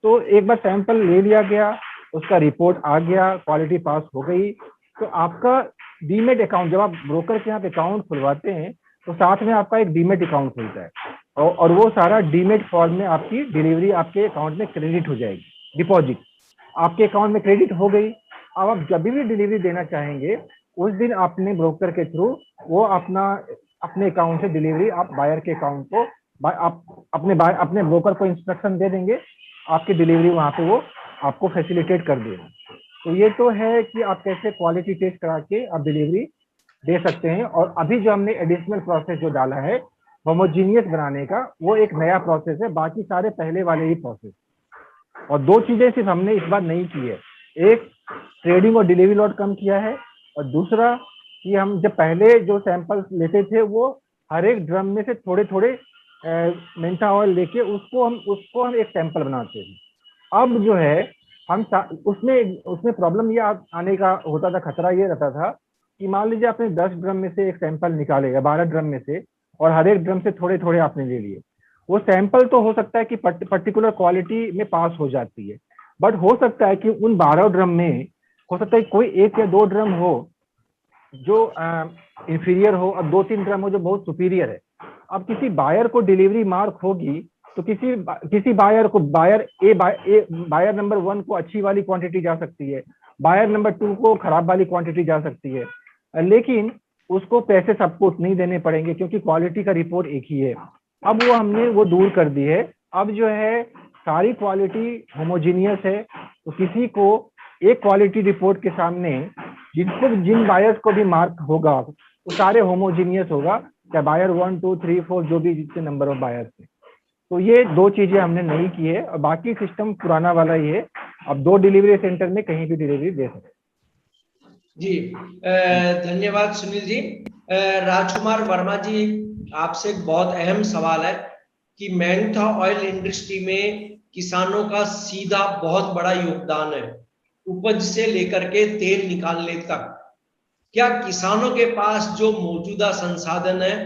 तो एक बार सैंपल ले लिया गया, उसका रिपोर्ट आ गया, क्वालिटी पास हो गई, तो आपका डीमेट अकाउंट, जब आप ब्रोकर के यहाँ पे अकाउंट खुलवाते हैं तो साथ में आपका एक डीमेट अकाउंट खुलता है, और वो सारा डीमेट फॉर्म में आपकी डिलीवरी आपके अकाउंट में क्रेडिट हो जाएगी, डिपॉजिट आपके अकाउंट में क्रेडिट हो गई। अब आप जब भी डिलीवरी देना चाहेंगे उस दिन आपने ब्रोकर के थ्रू वो अपने अकाउंट से डिलीवरी आप बायर के अकाउंट को, आप अपने ब्रोकर को इंस्ट्रक्शन दे देंगे, आपकी डिलीवरी वहाँ पे वो आपको फैसिलिटेट कर देगा। तो ये तो है कि आप कैसे क्वालिटी टेस्ट करा के आप डिलीवरी दे सकते हैं। और अभी जो हमने एडिशनल प्रोसेस जो डाला है होमोजीनियस बनाने का, वो एक नया प्रोसेस है, बाकी सारे पहले वाले ही प्रोसेस। और 2 चीजें सिर्फ हमने इस बार नहीं की है, एक ट्रेडिंग और डिलीवरी लॉट कम किया है, और दूसरा कि हम जब पहले जो सैंपल्स लेते थे वो हर एक ड्रम में से थोड़े थोड़े मेंथा ऑयल लेके उसको हम एक सैंपल बनाते थे। अब जो है हम उसमें प्रॉब्लम ये आने का होता था, खतरा ये रहता था कि मान लीजिए आपने 10 ड्रम में से एक सैंपल निकालेगा 12 ड्रम में से, और हर एक ड्रम से थोड़े थोड़े आपने ले लिए, वो सैंपल तो हो सकता है कि पर्टिकुलर क्वालिटी में पास हो जाती है, बट हो सकता है कि उन 12 ड्रम में हो सकता है कोई 1 या 2 ड्रम हो जो इंफीरियर हो और 2-3 ड्रम हो जो बहुत सुपीरियर है। अब किसी बायर को डिलीवरी मार्क होगी तो किसी बायर को बायर नंबर 1 को अच्छी वाली क्वांटिटी जा सकती है, बायर नंबर 2 को खराब वाली क्वांटिटी जा सकती है, लेकिन उसको पैसे सबको नहीं देने पड़ेंगे क्योंकि क्वालिटी का रिपोर्ट एक ही है। अब वो हमने वो दूर कर दी है, अब जो है सारी क्वालिटी होमोजीनियस है, तो किसी को एक क्वालिटी रिपोर्ट के सामने जिन बायर्स को भी मार्क होगा वो सारे होमोजीनियस होगा, चाहे बायर 1, 2, 3, 4 जो भी जितने नंबर ऑफ बायर्स है। तो ये 2 चीजें हमने नहीं की है, और बाकी सिस्टम पुराना वाला ही है। अब 2 डिलीवरी सेंटर में कहीं भी डिलीवरी दे सकते जी। धन्यवाद सुनील जी। राजकुमार वर्मा जी, आपसे एक बहुत अहम सवाल है कि मेंथा ऑयल इंडस्ट्री में किसानों का सीधा बहुत बड़ा योगदान है, उपज से लेकर के तेल निकालने तक। क्या किसानों के पास जो मौजूदा संसाधन है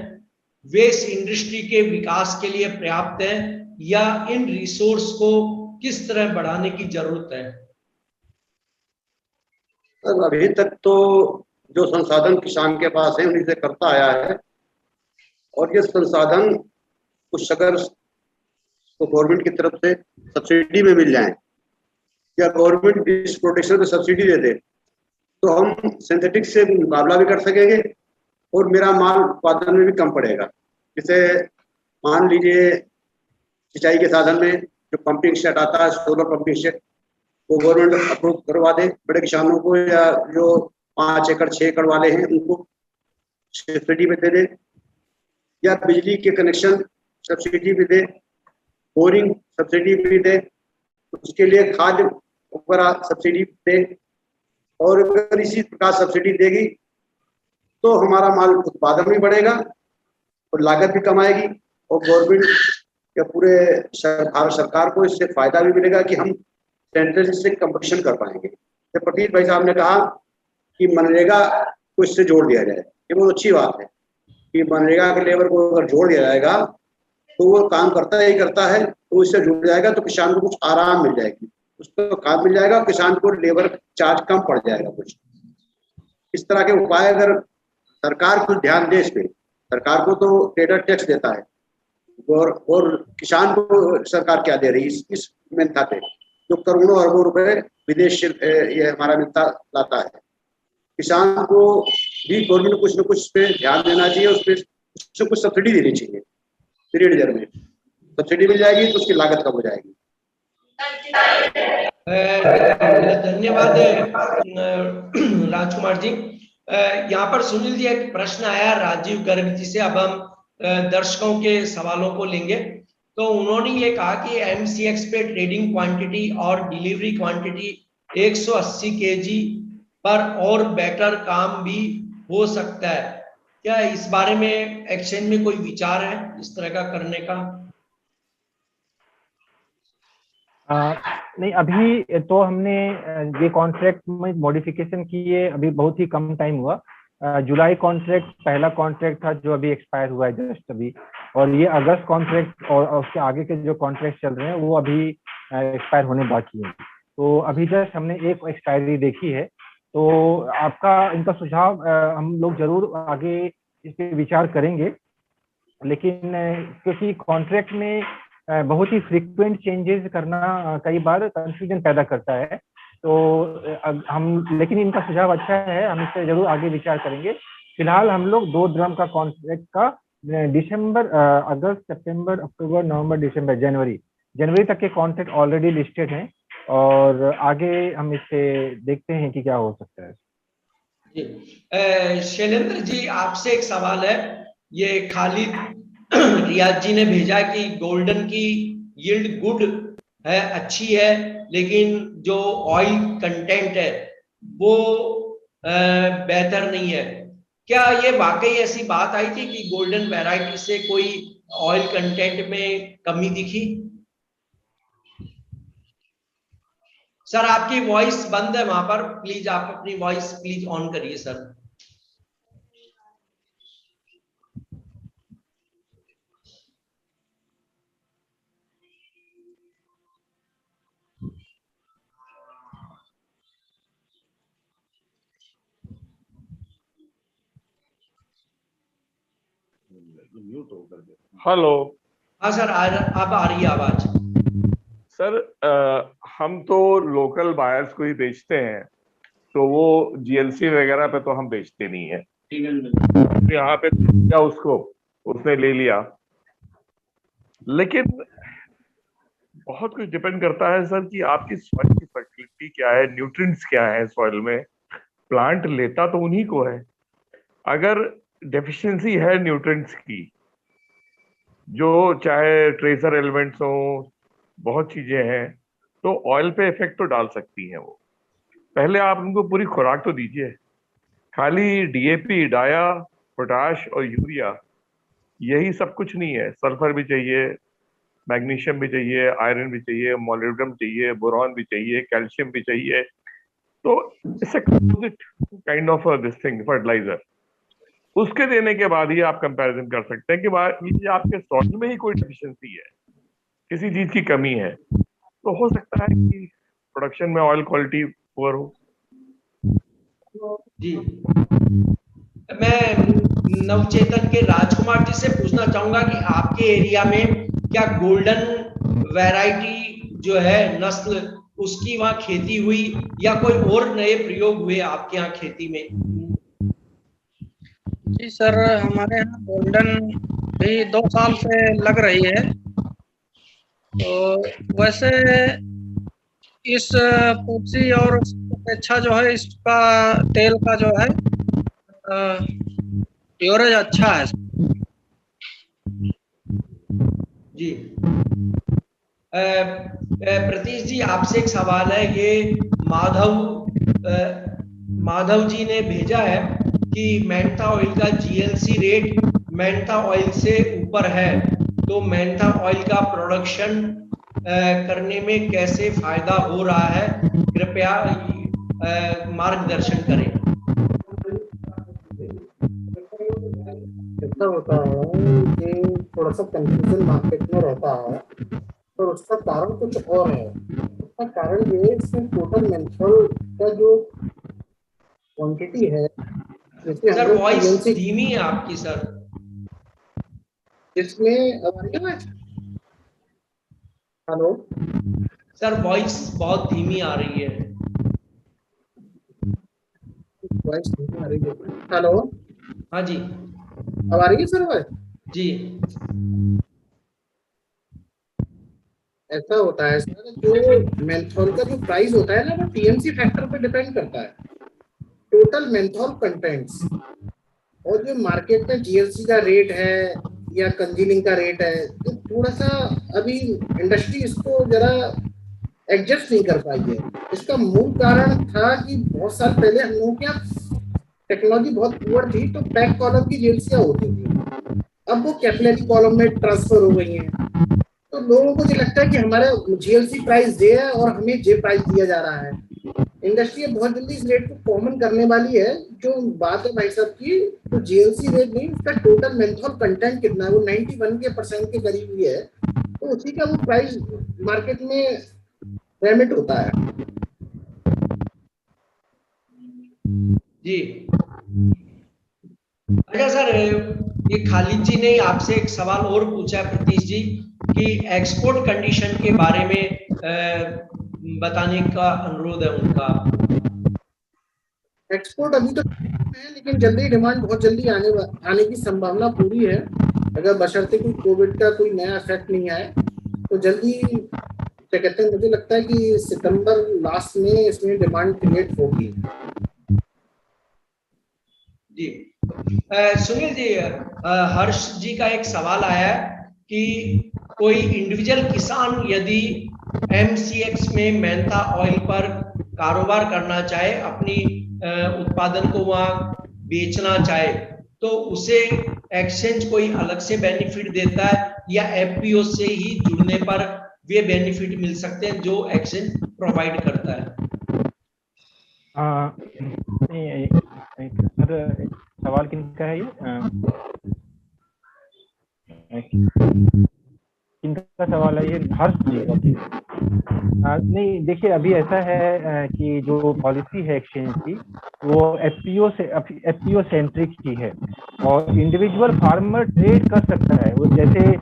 वे इस इंडस्ट्री के विकास के लिए पर्याप्त है, या इन रिसोर्स को किस तरह बढ़ाने की जरूरत है? अभी तक तो जो संसाधन किसान के पास है उन्हीं से करता आया है, और ये संसाधन कुछ अगर तो गवर्नमेंट की तरफ से सब्सिडी में मिल जाए, या गवर्नमेंट इस प्रोटेक्शन पे सब्सिडी दे दे, तो हम सिंथेटिक से मुकाबला भी कर सकेंगे और मेरा माल उत्पादन में भी कम पड़ेगा। जैसे मान लीजिए सिंचाई के साधन में जो पंपिंग सेट आता है, सोलर पंपिंग सेट, वो गवर्नमेंट अप्रूव करवा दे बड़े किसानों को, या जो 5 एकड़ 6 एकड़ वाले हैं उनको सब्सिडी में दे दे, या बिजली के कनेक्शन सब्सिडी भी दे, बोरिंग सब्सिडी भी दे, उसके लिए खाद वगैरह सब्सिडी दे। और अगर इसी प्रकार सब्सिडी देगी तो हमारा माल उत्पादन भी बढ़ेगा और लागत भी कम आएगी, और गवर्नमेंट या पूरे सरकार को इससे फायदा भी मिलेगा कि हम सेंट्रल से कंपटीशन कर पाएंगे। तो प्रतीक भाई साहब ने कहा कि मनरेगा को इससे जोड़ दिया जाए, ये बहुत अच्छी बात है कि मनरेगा के लेबर को अगर जोड़ दिया जाएगा तो वो काम करता है, तो इससे जुड़ जाएगा तो किसान को कुछ आराम मिल जाएगी, उसको काम मिल जाएगा, किसान को लेबर चार्ज कम पड़ जाएगा कुछ। इस तरह के उपाय अगर सरकार कुछ ध्यान दे, इस पे सरकार को तो ट्रेडर टैक्स देता है, और किसान को सरकार क्या दे रही है इस मेंथा पे, जो करोड़ों अरबों रुपए विदेश से ये हमारा मेंथा लाता है। किसान को भी गवर्नमेंट कुछ न कुछ पे ध्यान देना चाहिए, उस पर कुछ सब्सिडी देनी चाहिए, पीरियड में सब्सिडी मिल जाएगी तो उसकी लागत कम हो जाएगी। धन्यवाद राजकुमार जी। यहाँ पर सुनील जी एक प्रश्न आया राजीव गर्ग जी से, अब हम दर्शकों के सवालों को लेंगे। तो उन्होंने ये कहा कि एमसीएक्स पे ट्रेडिंग क्वांटिटी और डिलीवरी क्वांटिटी 180 केजी पर और बेटर काम भी हो सकता है क्या? इस बारे में एक्सचेंज में कोई विचार है इस तरह का करने का? नहीं, अभी तो हमने ये कॉन्ट्रैक्ट में मॉडिफिकेशन किए, अभी बहुत ही कम टाइम हुआ। जुलाई कॉन्ट्रैक्ट पहला कॉन्ट्रैक्ट था जो अभी एक्सपायर हुआ है जस्ट अभी, और ये अगस्त कॉन्ट्रैक्ट और उसके आगे के जो कॉन्ट्रैक्ट चल रहे हैं वो अभी एक्सपायर होने बाकी है। तो अभी जस्ट हमने एक एक्सपायरी देखी है। तो आपका इनका सुझाव हम लोग जरूर आगे इस पर विचार करेंगे, लेकिन क्योंकि कॉन्ट्रैक्ट में बहुत ही फ्रीक्वेंट चेंजेस करना कई बार कंफ्यूजन पैदा करता है। तो हम, लेकिन इनका सुझाव अच्छा है, हम इस पर जरूर आगे विचार करेंगे। फिलहाल हम लोग 2 ड्रम का कॉन्ट्रैक्ट का दिसंबर, अगस्त, सितंबर, अक्टूबर, नवंबर, दिसंबर, जनवरी तक के कॉन्ट्रैक्ट ऑलरेडी लिस्टेड हैं, और आगे हम इससे देखते हैं कि क्या हो सकता है। जी शैलेंद्र जी, आपसे एक सवाल है। ये खालिद रियाज जी ने भेजा कि गोल्डन की यील्ड गुड है, अच्छी है, लेकिन जो ऑयल कंटेंट है वो बेहतर नहीं है। क्या ये वाकई ऐसी बात आई थी कि गोल्डन वैरायटी से कोई ऑयल कंटेंट में कमी दिखी? सर आपकी वॉइस बंद है वहां पर, प्लीज आप अपनी वॉइस प्लीज ऑन करिए सर। हेलो। हाँ सर, अब आ रही है आवाज। सर हम तो लोकल बायर्स को ही बेचते हैं, तो वो जीएलसी वगैरह पे तो हम बेचते नहीं है। यहाँ पे क्या उसको उसने ले लिया, लेकिन बहुत कुछ डिपेंड करता है सर कि आपकी सॉइल की फर्टिलिटी क्या है, न्यूट्रिएंट्स क्या है सॉइल में। प्लांट लेता तो उन्हीं को है। अगर डेफिशिएंसी है न्यूट्रिएंट्स की, जो चाहे ट्रेसर एलिमेंट्स हो, बहुत चीजें हैं, तो ऑयल पे इफेक्ट तो डाल सकती हैं वो। पहले आप उनको पूरी खुराक तो दीजिए। खाली डीएपी, डाया, पोटाश और यूरिया यही सब कुछ नहीं है। सल्फर भी चाहिए, मैग्नीशियम भी चाहिए, आयरन भी चाहिए, मोलिब्डेनम चाहिए, बोरॉन भी चाहिए, कैल्शियम भी चाहिए। तो it's a composite kind of this thing fertiliser. उसके देने के बाद ही आप कंपैरिजन कर सकते हैं कि आपके सॉइल में ही कोई डेफिशिएंसी है, किसी चीज की कमी है, तो हो सकता है कि प्रोडक्शन में ऑयल क्वालिटी पुअर हो। जी, मैं नवचेतन के राजकुमार जी से पूछना चाहूंगा कि आपके एरिया में क्या गोल्डन वैरायटी जो है नस्ल, उसकी वहां खेती हुई या कोई और नए प्रयोग हुए आपके यहाँ खेती में? जी सर, हमारे यहाँ गोल्डन भी 2 साल से लग रही है। तो वैसे इस पूंजी और अपेक्षा जो है इसका तेल का जो है एवरेज अच्छा है। जी प्रतीश जी, आपसे एक सवाल है। ये माधव जी ने भेजा है कि मेंथा ऑयल का जीएलसी रेट मेंथा ऑयल से ऊपर है, तो मेंथा ऑयल का प्रोडक्शन करने में कैसे फायदा हो रहा है, कृपया मार्गदर्शन करें। ऐसा होता है कि थोड़ा सा कंफ्यूजन मार्केट में रहता है, तो उसका कारण कुछ और है। उसका कारण ये है कि टोटल मेंथोल का जो क्वांटिटी है, जैसे सर वॉइस 100 धीमी है आपकी सर। इसमें हेलो सर वॉइस बहुत धीमी आ रही है। वॉइस नहीं आ रही है। हेलो, हाँ जी। अब आ रही है सर वॉइस? जी ऐसा होता है सर, जो मेंथॉल का जो प्राइस होता है ना, वो टीएमसी फैक्टर पे डिपेंड करता है, टोटल मेंथॉल कंटेंट्स। और जो मार्केट में जीएलसी का रेट है या कंजीलिंग का रेट है, तो थोड़ा सा अभी इंडस्ट्री इसको जरा एडजस्ट नहीं कर पाई है। इसका मूल कारण था कि बहुत साल पहले हम लोगों के यहाँ टेक्नोलॉजी बहुत पुअर थी, तो पैक कॉलम की जीएलसियां होती थी। अब वो कैपिलरी कॉलम में ट्रांसफर हो गई हैं, तो लोगों को ये लगता है कि हमारा जीएलसी प्राइस जे है और हमें जे प्राइस दिया जा रहा है। इंडस्ट्री बहुत जल्दी इस रेट को कॉमन करने वाली है। जो बात है भाई साहब की, तो जीएलसी रेट नहीं, उसका टोटल मेंथॉल कंटेंट कितना है, वो 91% के करीब ही है, तो उसी का वो प्राइस मार्केट में रेमिट होता है। जी अच्छा सर, ये खालिद जी ने आपसे एक सवाल और पूछा है प्रतीश जी, कि एक्सपोर्ट कंडीशन के बारे में बताने का अनुरोध है उनका। एक्सपोर्ट अभी तो है, लेकिन जल्दी डिमांड बहुत जल्दी आने की संभावना पूरी है, अगर बशर्ते कोई कोविड का कोई नया इफेक्ट नहीं आए तो जल्दी, क्या कहते हैं, मुझे लगता है कि सितंबर लास्ट में इसमें डिमांड क्रिएट होगी। जी सुनील जी, हर्ष जी का एक सवाल आया है कि कोई इंडिविजुअल किसान यदि एमसीएक्स में मेंथा ऑयल पर कारोबार करना चाहे, अपनी उत्पादन को वहां बेचना चाहे, तो उसे एक्सचेंज कोई अलग से बेनिफिट देता है या एफपीओ से ही जुड़ने पर वे बेनिफिट मिल सकते हैं जो एक्सचेंज प्रोवाइड करता है? सर सवाल किनका है ये? किनका सवाल है ये? हर्ष जी? नहीं, देखिए अभी ऐसा है कि जो पॉलिसी है एक्सचेंज की, वो एफपीओ सेंट्रिक की है, और इंडिविजुअल फार्मर ट्रेड कर सकता है। वो जैसे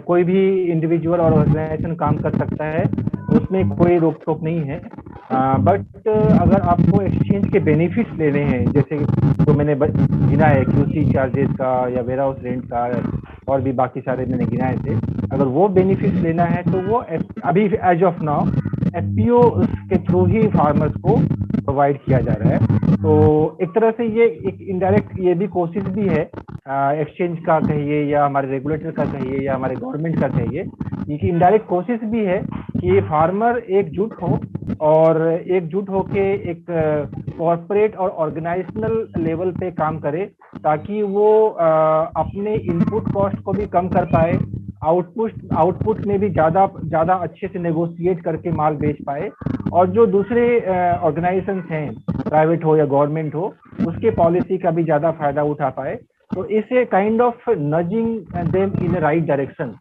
कोई भी इंडिविजुअल और ऑर्गेनाइजेशन काम कर सकता है, उसमें कोई रोक टोक नहीं है। बट अगर आपको एक्सचेंज के बेनिफिट्स लेने हैं, जैसे तो मैंने गिना है क्यूसी चार्जेस का या वेयर हाउस रेंट का, और भी बाकी सारे मैंने गिनाए थे, अगर वो बेनिफिट्स लेना है तो वो अभी एज ऑफ नाउ एफपीओ के थ्रू ही फार्मर्स को प्रोवाइड किया जा रहा है। तो एक तरह से ये एक इनडायरेक्ट ये भी कोशिश भी है एक्सचेंज का कहिए, या हमारे रेगुलेटर का कहिए, या हमारे गवर्नमेंट का कहिए, ये इनडायरेक्ट कोशिश भी है कि फार्मर एकजुट हो, और एकजुट होके एक कॉर्पोरेट और ऑर्गेनाइजेशनल लेवल पे काम करे, ताकि वो अपने इनपुट कॉस्ट को भी कम कर पाए, आउटपुट में भी ज़्यादा अच्छे से नेगोशिएट करके माल बेच पाए, और जो दूसरे ऑर्गेनाइजेशंस हैं, प्राइवेट हो या गवर्नमेंट हो, उसके पॉलिसी का भी ज़्यादा फायदा उठा पाए। तो इसे kind of nudging them in a right direction,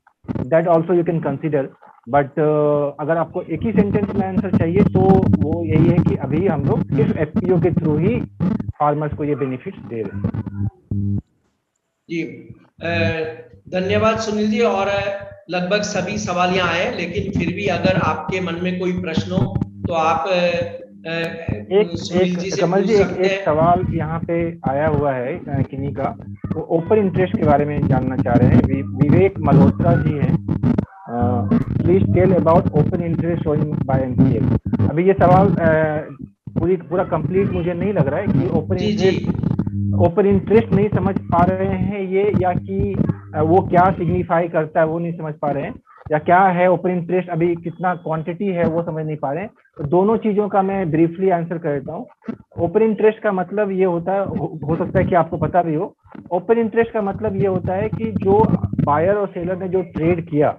that also you can consider. But अगर आपको एक ही सेंटेंस में आंसर चाहिए तो वो यही है कि अभी हम लोग सिर्फ एफपीओ के थ्रू ही फार्मर्स को ये बेनिफिट्स दे रहे हैं। जी धन्यवाद सुनील जी, और लगभग सभी सवाल यहाँ आए, लेकिन फिर भी अगर आपके मन में कोई प्रश्न हो तो आप सुनील जी से कमल जी, पूछ सकते हैं। एक सवाल यहाँ पे आया हुआ है किन्हीं का, वो ओपन इंटरेस्ट के बारे में जानना चाह रहे हैं। विवेक मल्होत्रा जी हैं, please tell about open interest showing by MCX. अभी ये सवाल पूरा कंप्लीट मुझे नहीं लग रहा है कि ओपन इंटरेस्ट नहीं समझ पा रहे हैं ये, या कि वो क्या सिग्निफाई करता है वो नहीं समझ पा रहे हैं, या क्या है ओपन इंटरेस्ट, अभी कितना क्वांटिटी है वो समझ नहीं पा रहे हैं। तो दोनों चीजों का मैं ब्रीफली आंसर कर देता हूँ। ओपन इंटरेस्ट का मतलब ये होता है, हो सकता है कि आपको पता भी हो, ओपन इंटरेस्ट का मतलब ये होता है कि जो बायर और सेलर ने जो ट्रेड किया,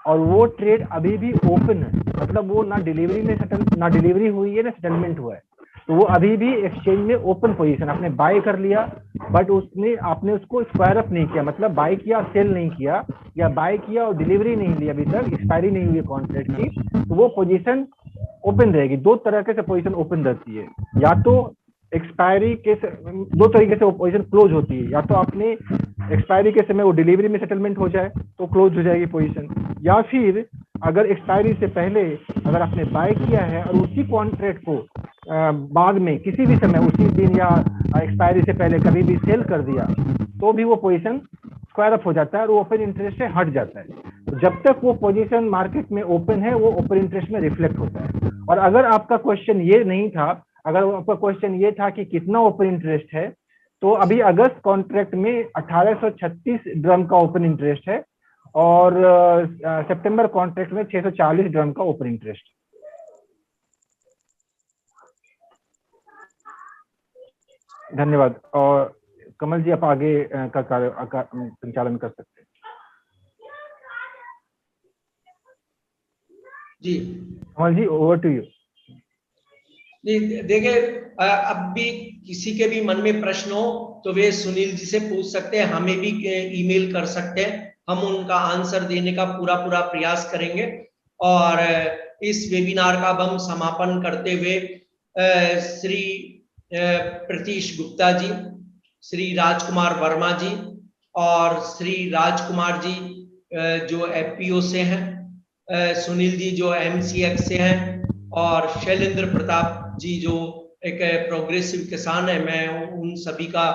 और वो ट्रेड अभी भी ओपन है, मतलब वो ना डिलीवरी हुई है ना सेटलमेंट हुआ है, तो वो अभी भी एक्सचेंज में ओपन पोजीशन, आपने बाय कर लिया बट आपने उसको स्क्वायर अप नहीं किया, मतलब बाय किया सेल नहीं किया, या बाय किया और डिलीवरी नहीं ली, अभी तक एक्सपायरी नहीं हुई कॉन्ट्रैक्ट की, तो वो पोजीशन ओपन रहेगी। दो तरह से पोजीशन ओपन रहती है, या तो एक्सपायरी के दो तरीके से पोजीशन क्लोज होती है, या तो आपने एक्सपायरी के समय वो डिलीवरी में सेटलमेंट हो जाए तो क्लोज हो जाएगी पोजीशन, या फिर अगर एक्सपायरी से पहले अगर आपने बाय किया है और उसी कॉन्ट्रैक्ट को बाद में किसी भी समय उसी दिन या एक्सपायरी से पहले कभी भी सेल कर दिया, तो भी वो पोजीशन स्क्वायर अप हो जाता है और वो ओपन इंटरेस्ट से हट जाता है। जब तक वो पोजीशन मार्केट में ओपन है वो ओपन इंटरेस्ट में रिफ्लेक्ट होता है। और अगर आपका क्वेश्चन ये नहीं था, अगर आपका क्वेश्चन ये था कि कितना ओपन इंटरेस्ट है, तो अभी अगस्त कॉन्ट्रैक्ट में 1836 ड्रम का ओपन इंटरेस्ट है और सितंबर कॉन्ट्रैक्ट में 640 ड्रम का ओपन इंटरेस्ट। धन्यवाद। और कमल जी आप आगे का कार्य संचालन कर सकते हैं। जी कमल जी ओवर टू यू। जी देखिए, अब भी किसी के भी मन में प्रश्न हो तो वे सुनील जी से पूछ सकते हैं, हमें भी ईमेल कर सकते हैं, हम उनका आंसर देने का पूरा प्रयास करेंगे। और इस वेबिनार का अब हम समापन करते हुए श्री प्रतीश गुप्ता जी, श्री राजकुमार वर्मा जी और श्री राजकुमार जी जो एफपीओ से हैं, सुनील जी जो एमसीएक्स से हैं और शैलेंद्र प्रताप जी जो एक प्रोग्रेसिव किसान है, मैं उन सभी का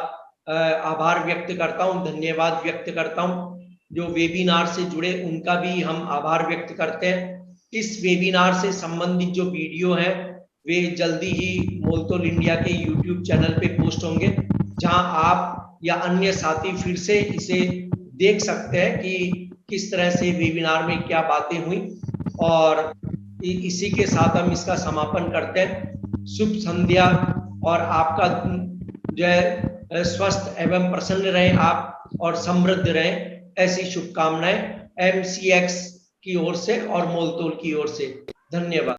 आभार व्यक्त करता हूं, धन्यवाद व्यक्त करता हूं। जो वेबिनार से जुड़े उनका भी हम आभार व्यक्त करते हैं। इस वेबिनार से संबंधित जो वीडियो है वे जल्दी ही मोलतोल इंडिया के यूट्यूब चैनल पे पोस्ट होंगे, जहां आप या अन्य साथी फिर से इसे देख सकते हैं कि किस तरह से वेबिनार में क्या बातें हुई। और इसी के साथ हम इसका समापन करते हैं। शुभ संध्या और आपका जो है स्वस्थ एवं प्रसन्न रहे आप और समृद्ध रहे, ऐसी शुभकामनाएं एमसीएक्स की ओर से और मोलतोल की ओर से। धन्यवाद।